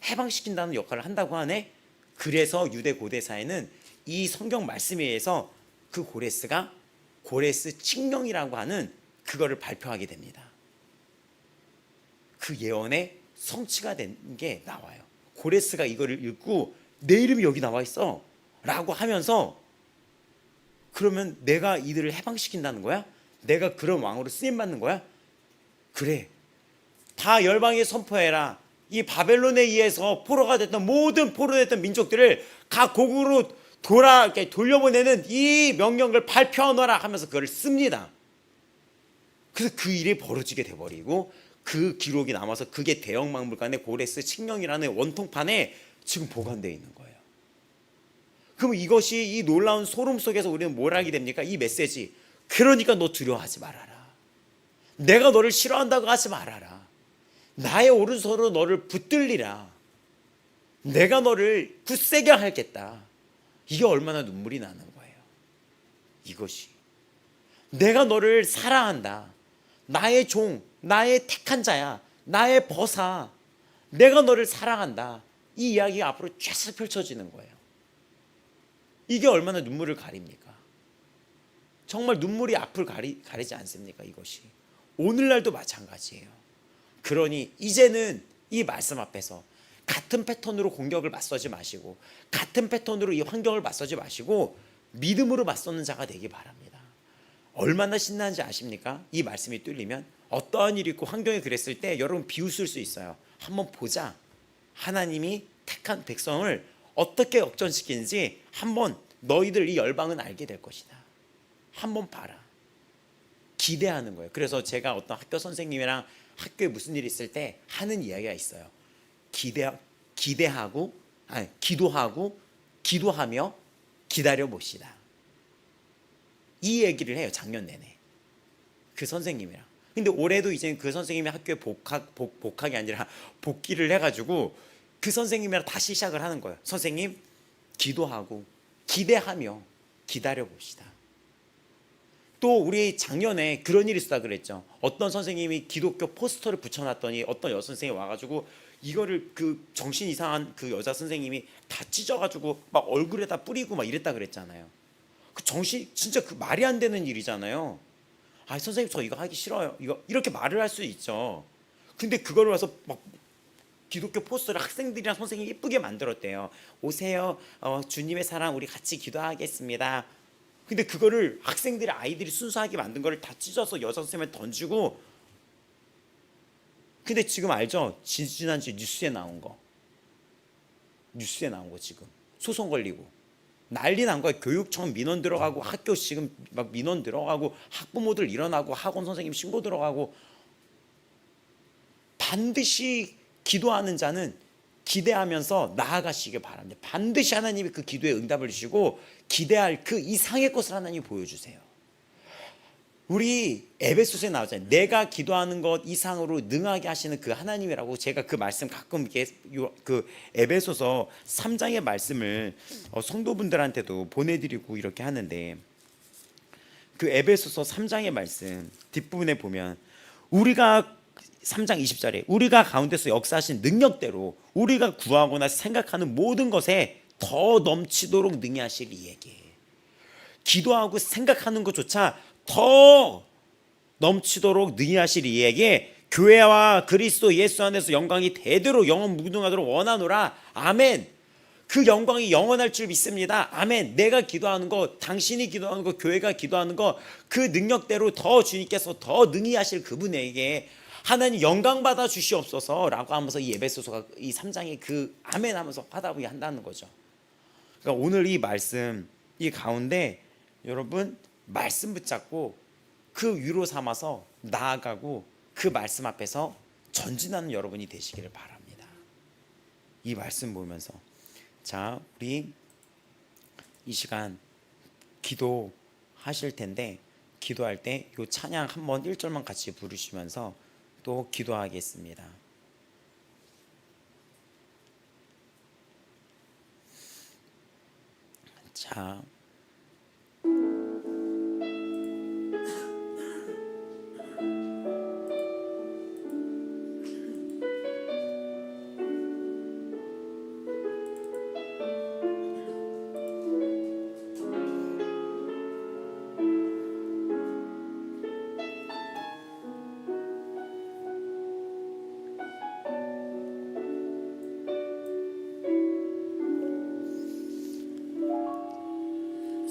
해방시킨다는 역할을 한다고 하네. 그래서 유대 고대사에는 이 성경 말씀에 의해서 그 고레스가 고레스 칙령이라고 하는 그거를 발표하게 됩니다. 그 예언의 성취가 된 게 나와요. 고레스가 이거를 읽고 내 이름이 여기 나와 있어 라고 하면서 그러면 내가 이들을 해방시킨다는 거야? 내가 그런 왕으로 쓰임받는 거야? 그래, 다 열방에 선포해라. 이 바벨론에 의해서 포로가 됐던 모든 포로됐던 민족들을 각 고국으로 돌려보내는 이 명령을 발표하노라 하면서 그걸 씁니다. 그래서 그 일이 벌어지게 돼버리고 그 기록이 남아서 그게 대형박물관의 고레스 칙령이라는 원통판에 지금 보관되어 있는 거예요. 그럼 이것이 이 놀라운 소름 속에서 우리는 뭘 알게 됩니까? 이 메시지. 그러니까 너 두려워하지 말아라. 내가 너를 싫어한다고 하지 말아라. 나의 오른손으로 너를 붙들리라. 내가 너를 굳세게 하겠다. 이게 얼마나 눈물이 나는 거예요. 이것이 내가 너를 사랑한다. 나의 종, 나의 택한 자야. 나의 버사. 내가 너를 사랑한다. 이 이야기가 앞으로 쫙 펼쳐지는 거예요. 이게 얼마나 눈물을 가립니까? 정말 눈물이 앞을 가리지 않습니까? 이것이 오늘날도 마찬가지예요. 그러니 이제는 이 말씀 앞에서 같은 패턴으로 공격을 맞서지 마시고 같은 패턴으로 이 환경을 맞서지 마시고 믿음으로 맞서는 자가 되기 바랍니다. 얼마나 신나는지 아십니까? 이 말씀이 뚫리면 어떠한 일이 있고 환경이 그랬을 때 여러분 비웃을 수 있어요. 한번 보자. 하나님이 택한 백성을 어떻게 역전시키는지 한번 너희들 이 열방은 알게 될 것이다. 한번 봐라. 기대하는 거예요. 그래서 제가 어떤 학교 선생님이랑 학교에 무슨 일이 있을 때 하는 이야기가 있어요. 기도하고 기도하며 기다려 봅시다. 이 얘기를 해요. 작년 내내 그 선생님이랑. 근데 올해도 이제 그 선생님이 학교에 복학이 아니라 복귀를 해가지고 그 선생님이랑 다시 시작을 하는 거예요. 선생님, 기도하고 기대하며 기다려 봅시다. 또 우리 작년에 그런 일이 있었다 그랬죠. 어떤 선생님이 기독교 포스터를 붙여놨더니 어떤 여선생님이 와가지고 이거를 그 정신 이상한 그 여자 선생님이 다 찢어가지고 막 얼굴에다 뿌리고 막 이랬다 그랬잖아요. 그 정신 진짜 그 말이 안 되는 일이잖아요. 아, 선생님 저 이거 하기 싫어요. 이거 이렇게 말을 할 수 있죠. 근데 그걸 와서 막 기독교 포스터를 학생들이랑 선생님이 예쁘게 만들었대요. 오세요. 주님의 사랑 우리 같이 기도하겠습니다. 근데 그거를 학생들이 아이들이 순수하게 만든 거를 다 찢어서 여자 선생님한테 던지고. 근데 지금 알죠? 지난주 뉴스에 나온 거 지금 소송 걸리고 난리 난 거예요. 교육청 민원 들어가고 학교 지금 막 민원 들어가고 학부모들 일어나고 학원 선생님 신고 들어가고. 반드시 기도하는 자는 기대하면서 나아가시길 바랍니다. 반드시 하나님이 그 기도에 응답을 주시고 기대할 그 이상의 것을 하나님이 보여주세요. 우리 에베소서에 나오잖아요. 내가 기도하는 것 이상으로 능하게 하시는 그 하나님이라고. 제가 그 말씀 가끔 이렇게 그 에베소서 3장의 말씀을 성도분들한테도 보내드리고 이렇게 하는데, 그 에베소서 3장의 말씀 뒷부분에 보면 우리가 3장 20절에 우리가 가운데서 역사하신 능력대로 우리가 구하거나 생각하는 모든 것에 더 넘치도록 능히 하실 이에게. 기도하고 생각하는 것조차 더 넘치도록 능히 하실 이에게 교회와 그리스도 예수 안에서 영광이 대대로 영원 무궁하도록 원하노라. 아멘. 그 영광이 영원할 줄 믿습니다. 아멘. 내가 기도하는 거, 당신이 기도하는 거, 교회가 기도하는 거, 그 능력대로 더 주님께서 더 능히 하실 그분에게 하나님 영광 받아 주시옵소서라고 하면서 이 에베소서가 이 3장에 그 아멘 하면서 하다 보니 한다는 거죠. 그러니까 오늘 이 말씀 이 가운데 여러분 말씀 붙잡고 그 위로 삼아서 나아가고 그 말씀 앞에서 전진하는 여러분이 되시기를 바랍니다. 이 말씀 보면서 자, 우리 이 시간 기도하실 텐데 기도할 때 이 찬양 한번 1절만 같이 부르시면서 또 기도하겠습니다. 자,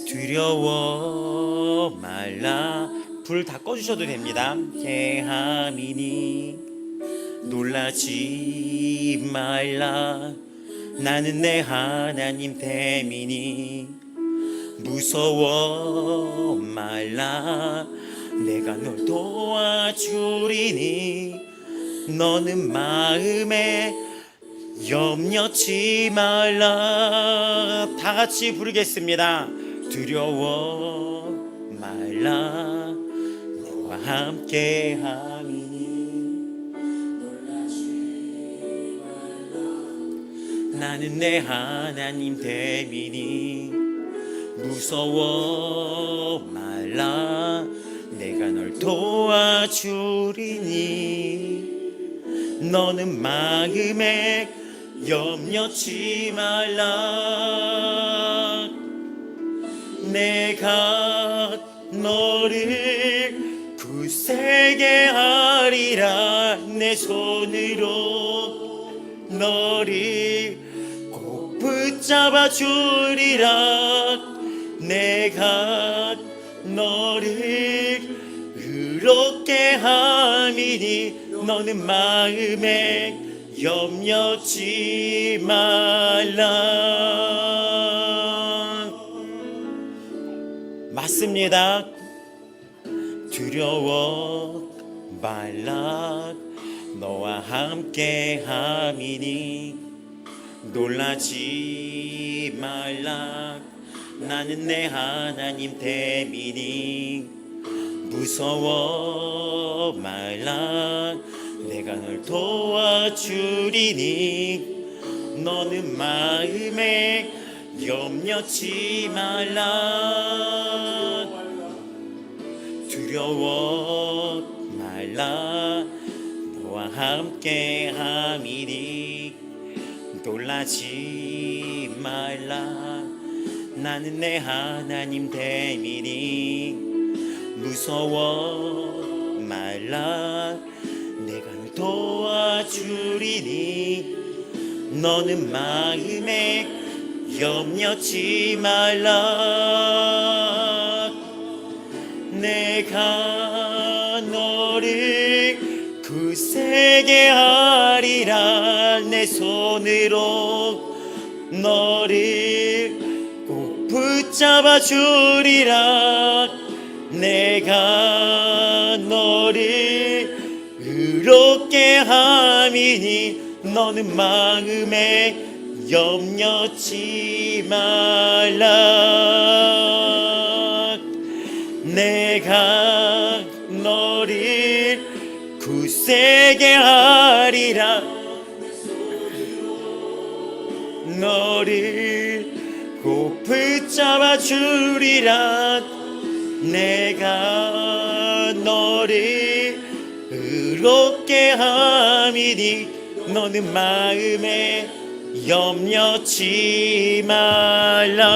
두려워 말라. 불 다 꺼주셔도 됩니다. 대함이니 놀라지 말라. 나는 내 하나님 됨이니 무서워 말라. 내가 널 도와주리니 너는 마음에 염려치 말라. 다 같이 부르겠습니다. 두려워 말라. 너와 함께함이니 놀라지 말라. 나는 내 하나님 됨이니 무서워 말라. 내가 널 도와주리니 너는 마음에 염려치 말라. 내가 너를 굳세게 하리라. 내 손으로 너를 꼭 붙잡아 주리라. 내가 너를 의롭게 함이니 너는 마음에 염려치 말라. 맞습니다. 두려워 말라. 너와 함께 함이니 놀라지 말라. 나는 내 하나님 대민이 무서워 말라. 내가 널 도와주리니 너는 마음에 염려치 말라. 두려워 말라. 너와 함께 함이니 놀라지 말라. 나는 내 하나님 대민이 무서워 말라. 내가 널 도와주리니 너는 마음에 염려치 말라. 내가 너를 굳세게 하리라. 내 손으로 너를 꼭 붙잡아 주리라. 내가 너를 의롭게 함이니 너는 마음에 염려치 말라. 내가 너를 굳세게 하리라. 너를 꼭 붙잡아 주리라. 내가 너를 의롭게 함이니 너는 마음에 염려치 말라.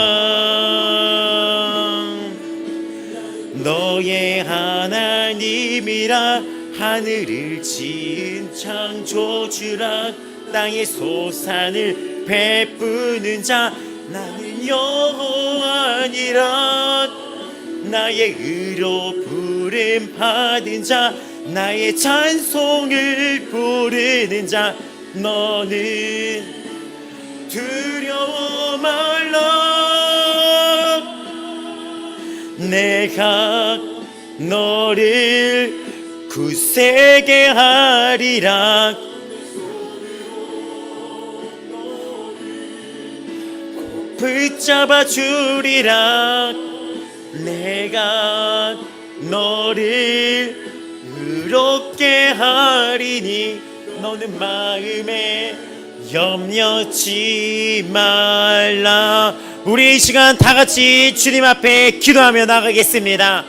너의 하나님이라 하늘을 지은 창조주라. 땅의 소산을 베푸는 자 나는 여호와니라. 나의 의로 부름 받은 자 나의 찬송을 부르는 자 너는 두려워 말라. 내가 너를 굳세게 하리라. 붙잡아 주리라. 내가 너를 의롭게 하리니 너는 마음에 염려치 말라. 우리 이 시간 다 같이 주님 앞에 기도하며 나가겠습니다.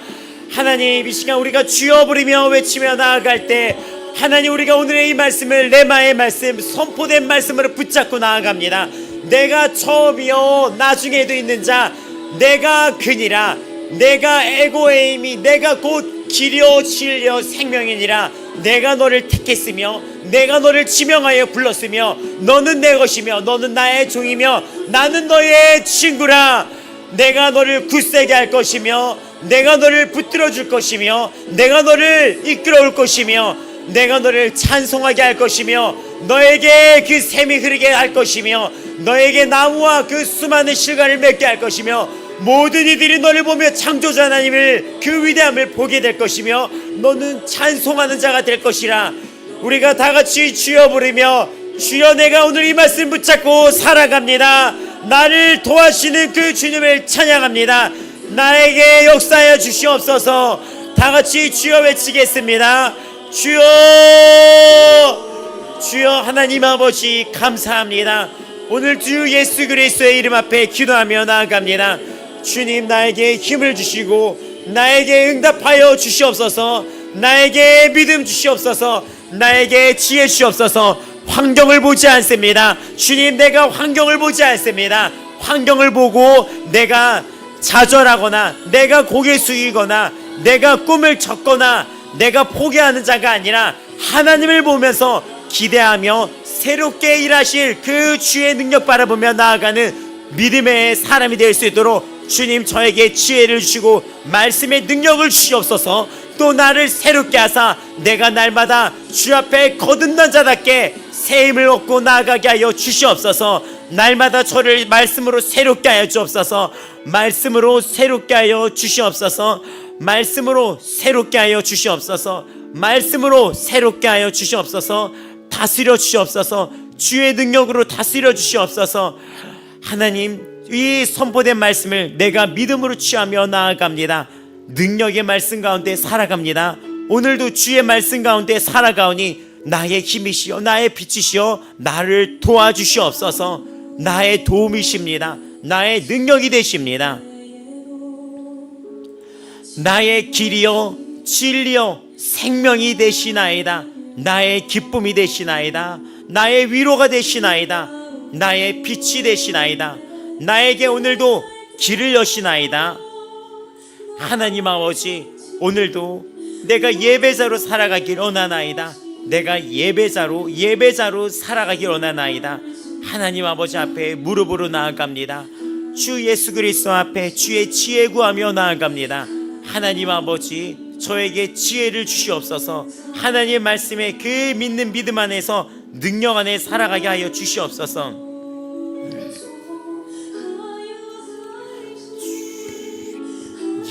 하나님, 이 시간 우리가 주여 부르며 외치며 나아갈 때 하나님, 우리가 오늘의 이 말씀을 레마의 말씀, 선포된 말씀으로 붙잡고 나아갑니다. 내가 처음이요 나중에도 있는 자 내가 그니라. 내가 에고에임이 내가 곧 길이요 진리요 생명이니라. 내가 너를 택했으며 내가 너를 지명하여 불렀으며 너는 내 것이며 너는 나의 종이며 나는 너의 친구라. 내가 너를 굳세게 할 것이며 내가 너를 붙들어 줄 것이며 내가 너를 이끌어 올 것이며 내가 너를 찬송하게 할 것이며 너에게 그 샘이 흐르게 할 것이며 너에게 나무와 그 수많은 실과를 맺게 할 것이며 모든 이들이 너를 보며 창조자 하나님을 그 위대함을 보게 될 것이며 너는 찬송하는 자가 될 것이라. 우리가 다 같이 주여 부르며 주여 내가 오늘 이 말씀 붙잡고 살아갑니다. 나를 도와주시는 그 주님을 찬양합니다. 나에게 역사하여 주시옵소서. 다 같이 주여 외치겠습니다. 주여 주여. 하나님 아버지 감사합니다. 오늘 주 예수 그리스도의 이름 앞에 기도하며 나아갑니다. 주님, 나에게 힘을 주시고 나에게 응답하여 주시옵소서. 나에게 믿음 주시옵소서. 나에게 지혜 주시옵소서. 환경을 보지 않습니다. 주님, 내가 환경을 보지 않습니다. 환경을 보고 내가 좌절하거나 내가 고개 숙이거나 내가 꿈을 졌거나 내가 포기하는 자가 아니라 하나님을 보면서 기대하며 새롭게 일하실 그 주의 능력 바라보며 나아가는 믿음의 사람이 될 수 있도록 주님, 저에게 지혜를 주시고 말씀의 능력을 주시옵소서. 또 나를 새롭게 하사 내가 날마다 주 앞에 거듭난 자답게 새 힘을 얻고 나아가게 하여 주시옵소서. 날마다 저를 말씀으로 새롭게 하여 주옵소서. 말씀으로 새롭게 하여 주시옵소서. 말씀으로 새롭게 하여 주시옵소서. 말씀으로 새롭게 하여 주시옵소서. 다스려 주시옵소서. 주의 능력으로 다스려 주시옵소서. 하나님, 이 선포된 말씀을 내가 믿음으로 취하며 나아갑니다. 능력의 말씀 가운데 살아갑니다. 오늘도 주의 말씀 가운데 살아가오니 나의 힘이시여 나의 빛이시여 나를 도와주시옵소서. 나의 도움이십니다. 나의 능력이 되십니다. 나의 길이요 진리요 생명이 되시나이다. 나의 기쁨이 되시나이다. 나의 위로가 되시나이다. 나의 빛이 되시나이다. 나에게 오늘도 길을 여시나이다. 하나님 아버지, 오늘도 내가 예배자로 살아가길 원하나이다. 내가 예배자로 살아가길 원하나이다. 하나님 아버지 앞에 무릎으로 나아갑니다. 주 예수 그리스도 앞에 주의 지혜 구하며 나아갑니다. 하나님 아버지, 저에게 지혜를 주시옵소서. 하나님의 말씀에 그 믿는 믿음 안에서 능력 안에 살아가게 하여 주시옵소서.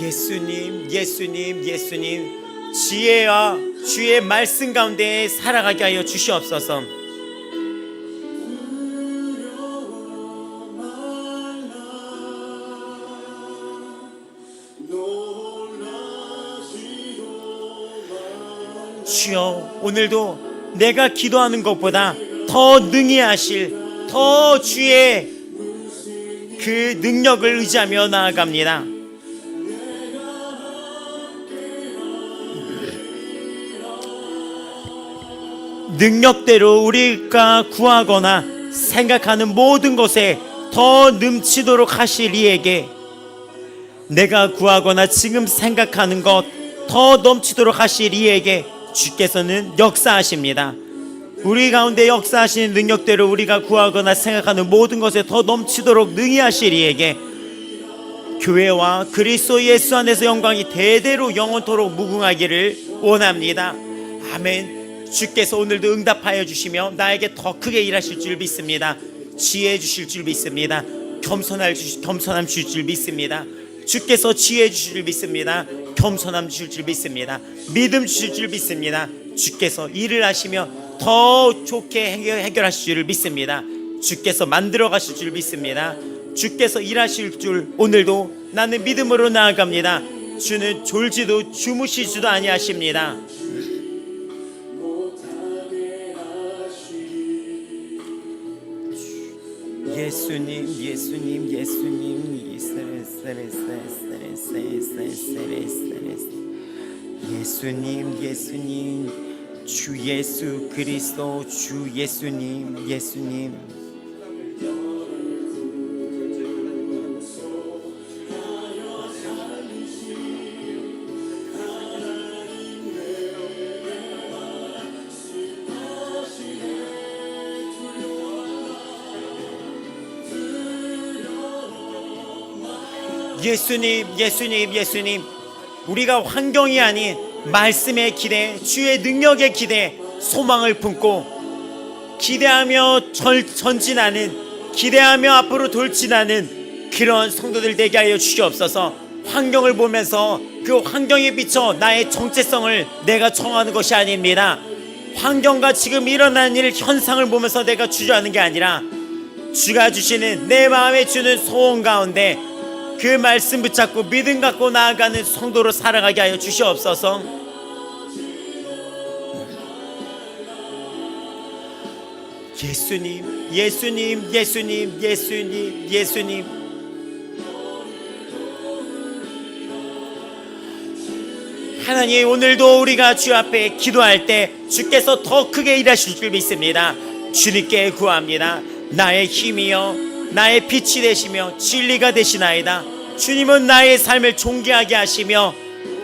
예수님, 예수님, 예수님, 지혜와 주의 말씀 가운데 살아가게 하여 주시옵소서. 주여, 오늘도 내가 기도하는 것보다 더 능히 하실 더 주의 그 능력을 의지하며 나아갑니다. 능력대로 우리가 구하거나 생각하는 모든 것에 더 넘치도록 하실 이에게, 내가 구하거나 지금 생각하는 것 더 넘치도록 하실 이에게 주께서는 역사하십니다. 우리 가운데 역사하시는 능력대로 우리가 구하거나 생각하는 모든 것에 더 넘치도록 능히 하실 이에게 교회와 그리스도 예수 안에서 영광이 대대로 영원토록 무궁하기를 원합니다. 아멘. 주께서 오늘도 응답하여 주시며 나에게 더 크게 일하실 줄 믿습니다. 지혜 주실 줄 믿습니다. 겸손함 주실 줄 믿습니다. 주께서 지혜 주실 줄 믿습니다. 겸손함 주실 줄 믿습니다. 믿음 주실 줄 믿습니다. 주께서 일을 하시며 더 좋게 해결하실 줄 믿습니다. 주께서 만들어 가실 줄 믿습니다. 주께서 일하실 줄 오늘도 나는 믿음으로 나아갑니다. 주는 졸지도 주무시지도 아니하십니다. 예수님, 예수님, 예수님, 예수님, 예수님, 주 예수 그리스도, 주 예수님, 예수님. 예수님, 예수님, 예수님. 우리가 환경이 아닌 말씀의 기대, 주의 능력의 기대, 소망을 품고 기대하며 전진하는, 기대하며 앞으로 돌진하는 그런 성도들 되게 하여 주시옵소서. 환경을 보면서 그 환경에 비춰 나의 정체성을 내가 정하는 것이 아닙니다. 환경과 지금 일어나는 일, 현상을 보면서 내가 주저하는 게 아니라 주가 주시는, 내 마음에 주는 소원 가운데 그 말씀 붙잡고 믿음 갖고 나아가는 성도로 살아가게 하여 주시옵소서. 예수님, 예수님, 예수님, 예수님, 예수님. 하나님, 오늘도 우리가 주 앞에 기도할 때 주께서 더 크게 일하실 줄 믿습니다. 주님께 구합니다. 나의 힘이여 나의 빛이 되시며 진리가 되시나이다. 주님은 나의 삶을 존귀하게 하시며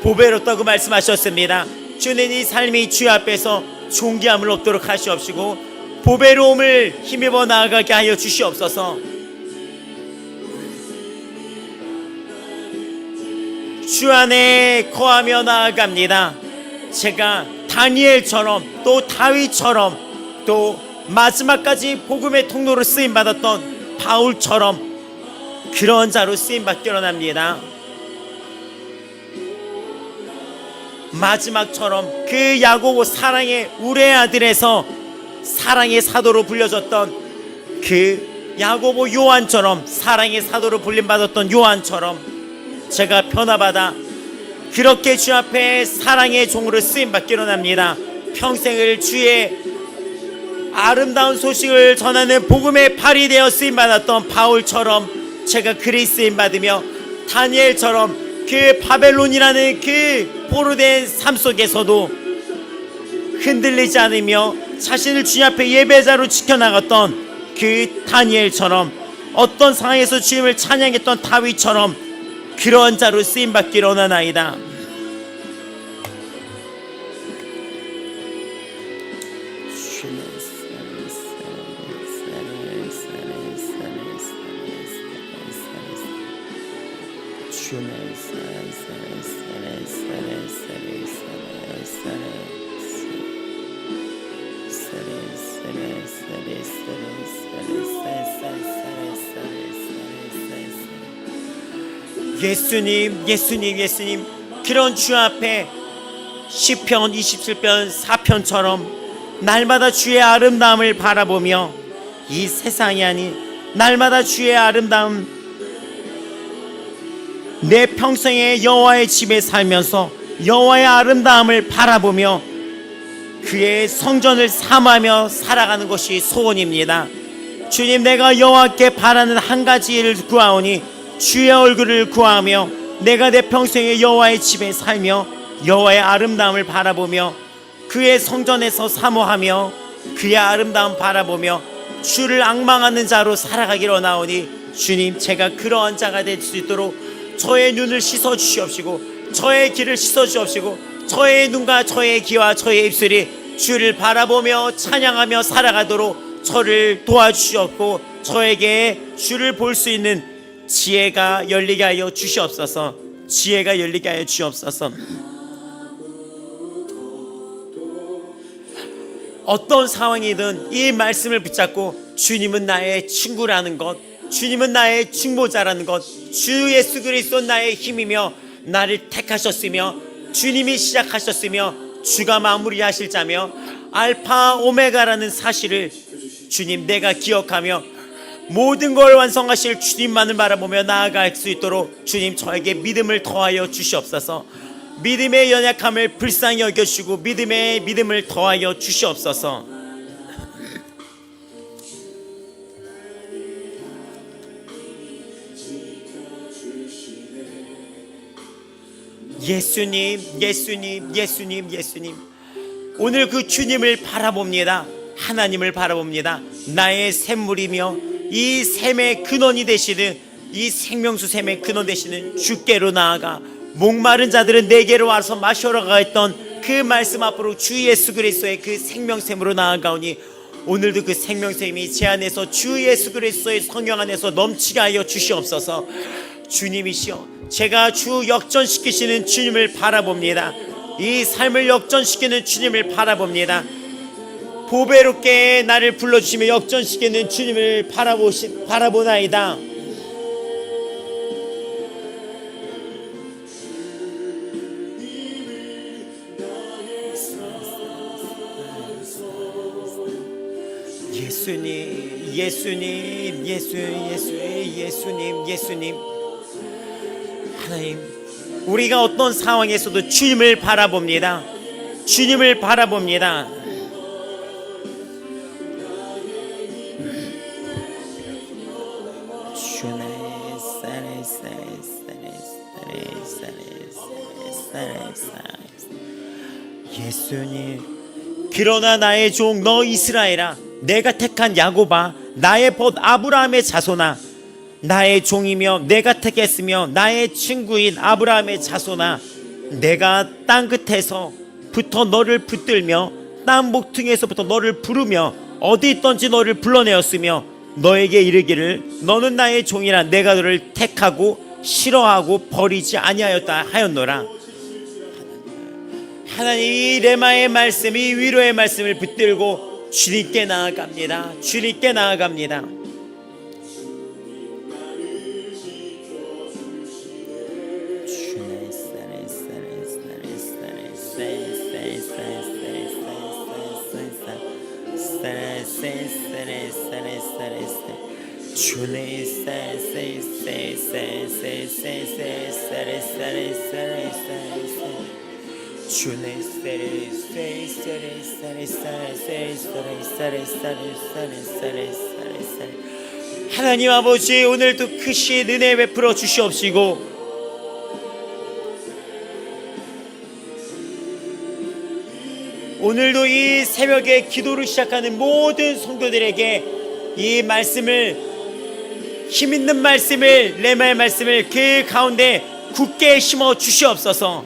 보배롭다고 말씀하셨습니다. 주는 이 삶이 주 앞에서 존귀함을 얻도록 하시옵시고 보배로움을 힘입어 나아가게 하여 주시옵소서. 주 안에 거하며 나아갑니다. 제가 다니엘처럼 또 다윗처럼 또 마지막까지 복음의 통로로 쓰임받았던 바울처럼 그런 자로 쓰임받기 원합니다. 마지막처럼 그 야고보 사랑의 우레 아들에서 사랑의 사도로 불려졌던 그 야고보 요한처럼, 사랑의 사도로 불림받았던 요한처럼 제가 변화받아 그렇게 주 앞에 사랑의 종으로 쓰임받기 원합니다. 평생을 주의 아름다운 소식을 전하는 복음의 팔이 되어 쓰임받았던 바울처럼 제가 그리 쓰임받으며, 다니엘처럼 그 바벨론이라는 그 포로된 삶 속에서도 흔들리지 않으며 자신을 주님 앞에 예배자로 지켜나갔던 그 다니엘처럼, 어떤 상황에서 주님을 찬양했던 다윗처럼 그런 자로 쓰임받기를 원하나이다. 예수님, 예수님, 예수님, 그런 주 앞에 시편 27편 4편처럼 날마다 주의 아름다움을 바라보며, 이 세상이 아닌 날마다 주의 아름다움, 내 평생에 여호와의 집에 살면서 여호와의 아름다움을 바라보며 그의 성전을 삼하며 살아가는 것이 소원입니다. 주님, 내가 여호와께 바라는 한 가지 일을 구하오니 주의 얼굴을 구하며 내가 내 평생에 여호와의 집에 살며 여호와의 아름다움을 바라보며 그의 성전에서 사모하며 그의 아름다움 바라보며 주를 앙망하는 자로 살아가기를 원하오니, 주님, 제가 그러한 자가 될 수 있도록 저의 눈을 씻어 주시옵시고 저의 귀를 씻어 주옵시고 저의 눈과 저의 귀와 저의 입술이 주를 바라보며 찬양하며 살아가도록 저를 도와주시옵고, 저에게 주를 볼 수 있는 지혜가 열리게 하여 주시옵소서. 지혜가 열리게 하여 주시옵소서. 어떤 상황이든 이 말씀을 붙잡고 주님은 나의 친구라는 것, 주님은 나의 중보자라는 것, 주 예수 그리스도 나의 힘이며 나를 택하셨으며 주님이 시작하셨으며 주가 마무리하실 자며 알파 오메가라는 사실을 주님 내가 기억하며 모든 걸 완성하실 주님만을 바라보며 나아갈 수 있도록 주님 저에게 믿음을 더하여 주시옵소서. 믿음의 연약함을 불쌍히 여겨주시고 믿음을 더하여 주시옵소서. 예수님, 예수님, 예수님, 예수님, 오늘 그 주님을 바라봅니다. 하나님을 바라봅니다. 나의 샘물이며 이 샘의 근원이 되시는, 이 생명수 샘의 근원 되시는 주께로 나아가 목마른 자들은 내게로 와서 마셔라가 했던 그 말씀 앞으로 주 예수 그리스도의 그 생명샘으로 나아가오니, 오늘도 그 생명샘이 제 안에서 주 예수 그리스도의 성령 안에서 넘치게 하여 주시옵소서. 주님이시여, 제가 주 역전시키시는 주님을 바라봅니다. 이 삶을 역전시키는 주님을 바라봅니다. 보배롭게 나를 불러주시며 역전시키는 주님을 바라보나이다. 예수님, 예수님, 예수님, 예수님, 하나님, 우리가 어떤 상황에서도 주님을 바라봅니다. 주님을 바라봅니다. 예수님, 그러나 나의 종 너 이스라엘아, 내가 택한 야곱아, 나의 벗 아브라함의 자손아, 나의 종이며 내가 택했으며 나의 친구인 아브라함의 자손아, 내가 땅 끝에서부터 너를 붙들며 땅 목퉁이에서부터 너를 부르며 어디 있던지 너를 불러내었으며 너에게 이르기를 너는 나의 종이라 내가 너를 택하고 싫어하고 버리지 아니하였다 하였노라. 하나님, 이 레마의 말씀, 이 위로의 말씀을 붙들고 주님께 나아갑니다. 주님께 나아갑니다. 하나님 아버지, 오늘도 크신 은혜 베풀어 주시옵시고 오늘도 이 새벽에 기도를 시작하는 모든 성도들에게 이 말씀을, 힘있는 말씀을, 레마의 말씀을 그 가운데 굳게 심어 주시옵소서.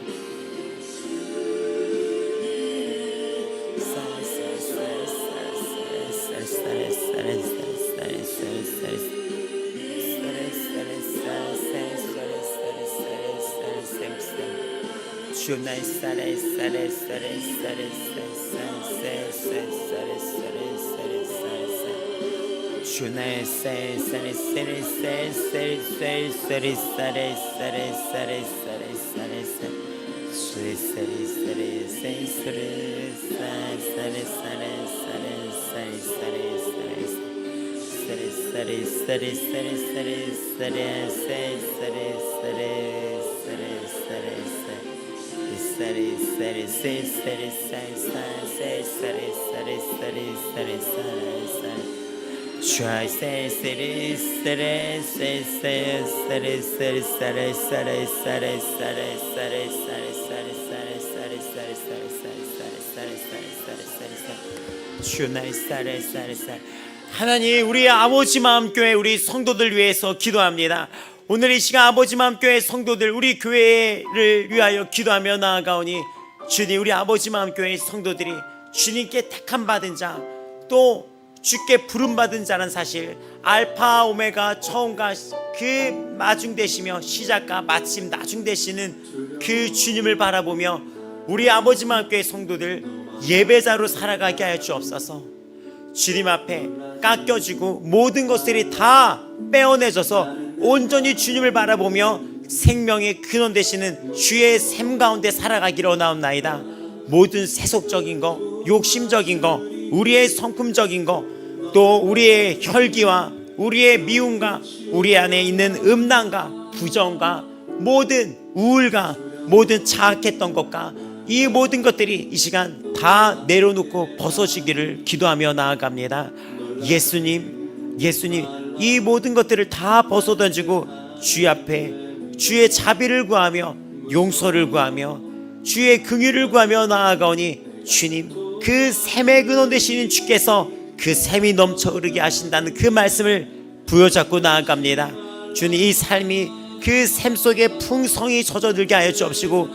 하나님, 우리 아버지 마음교회 우리 성도들 위해서 기도합니다. 오늘 이 시간 아버지 마음교회 성도들, 우리 교회를 위하여 기도하며 나아가오니 주님, 우리 아버지 마음교회 성도들이 주님께 택함 받은 자, 또 주께 부름 받은 자란 사실, 알파 오메가 처음과 그 마중 되시며 시작과 마침 나중 되시는 그 주님을 바라보며 우리 아버지 마음교회 성도들 예배자로 살아가게 하여 주옵소서. 주님 앞에 깎여지고 모든 것들이 다 빼어내져서 온전히 주님을 바라보며 생명의 근원 되시는 주의 샘 가운데 살아가기를 원하옵나이다. 모든 세속적인 거, 욕심적인 거, 우리의 성품적인 거, 또 우리의 혈기와 우리의 미움과 우리 안에 있는 음란과 부정과 모든 우울과 모든 자학했던 것과 이 모든 것들이 이 시간 다 내려놓고 벗어지기를 기도하며 나아갑니다. 예수님, 이 모든 것들을 다 벗어던지고 주의 앞에 주의 자비를 구하며 용서를 구하며 주의 긍휼을 구하며 나아가오니 주님, 그 샘의 근원 되시는 주께서 그 샘이 넘쳐 흐르게 하신다는 그 말씀을 부여잡고 나아갑니다. 주님, 이 삶이 그 샘 속에 풍성히 젖어들게 하여 주옵시고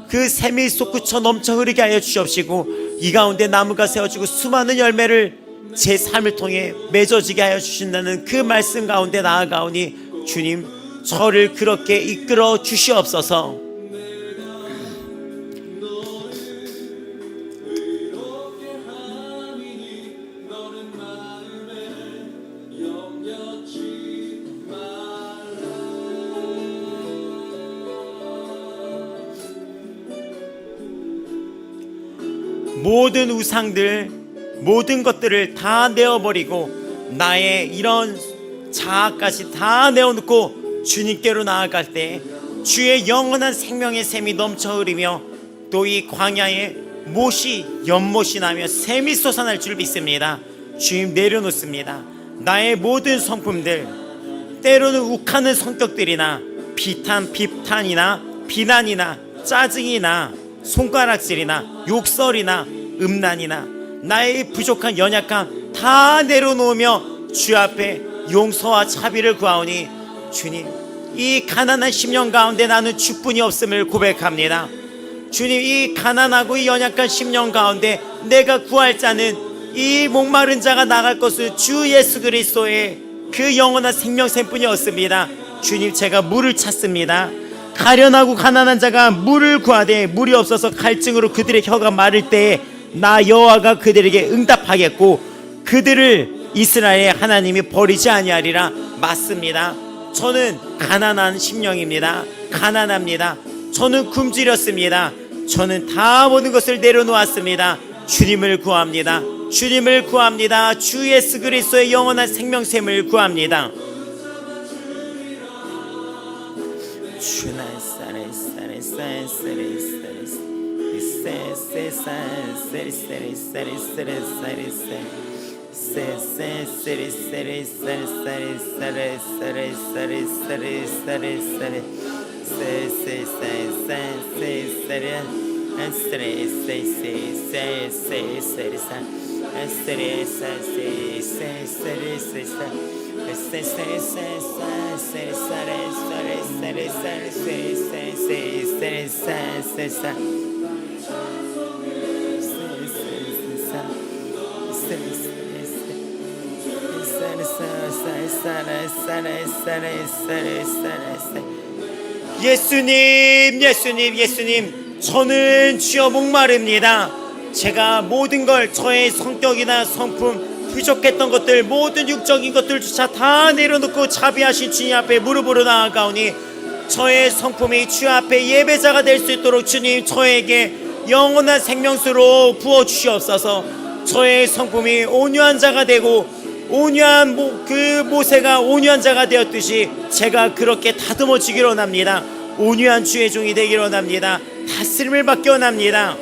그 샘이 솟구쳐 넘쳐 흐르게 하여 주옵시고 이 가운데 나무가 세워지고 수많은 열매를 제 삶을 통해 맺어지게 하여 주신다는 그 말씀 가운데 나아가오니 주님, 저를 그렇게 이끌어 주시옵소서. 모든 우상들, 모든 것들을 다 내어버리고 나의 이런 자아까지 다 내어놓고 주님께로 나아갈 때 주의 영원한 생명의 샘이 넘쳐 흐르며 또 이 광야에 못이 연못이 나며 샘이 솟아날 줄 믿습니다. 주님, 내려놓습니다. 나의 모든 성품들, 때로는 욱하는 성격들이나 비탄이나 비난이나 짜증이나 손가락질이나 욕설이나 음란이나 나의 부족한 연약함 다 내려놓으며 주 앞에 용서와 자비를 구하오니 주님, 이 가난한 심령 가운데 나는 주뿐이 없음을 고백합니다. 주님, 이 가난하고 이 연약한 심령 가운데 내가 구할 자는 이 목마른 자가 나갈 것은 주 예수 그리스도의 그 영원한 생명샘뿐이 없습니다. 주님, 제가 물을 찾습니다. 가련하고 가난한 자가 물을 구하되 물이 없어서 갈증으로 그들의 혀가 마를 때에 나 여호와가 그들에게 응답하겠고 그들을 이스라엘의 하나님이 버리지 아니하리라. 맞습니다. 저는 가난한 심령입니다. 가난합니다. 저는 굶주렸습니다. 저는 다 모든 것을 내려놓았습니다. 주님을 구합니다. 주님을 구합니다. 주 예수 그리스도의 영원한 생명샘을 구합니다. 주나 사레 사레 사레 사레 사레 세세 사레 사레 사레 사레 사레 세세 사레 사레 사레 사레 사레 사레 사레 사레 사레 사레 세세 사레 사레 사레 사레 세세 세세 사레 사레 사레 사레 예수님, 예수님, 예수님, 저는 주여 목마릅니다. 제가 모든 걸 저의 성격이나 성품, 부족했던 것들, 모든 육적인 것들조차 다 내려놓고 자비하신 주님 앞에 무릎으로 나아가오니 저의 성품이 주 앞에 예배자가 될 수 있도록 주님 저에게 영원한 생명수로 부어주시옵소서. 저의 성품이 온유한 자가 되고 온유한 그 모세가 온유한 자가 되었듯이 제가 그렇게 다듬어지기로 원합니다. 온유한 주의 종이 되기로 원합니다. 다스림을 받기 원합니다.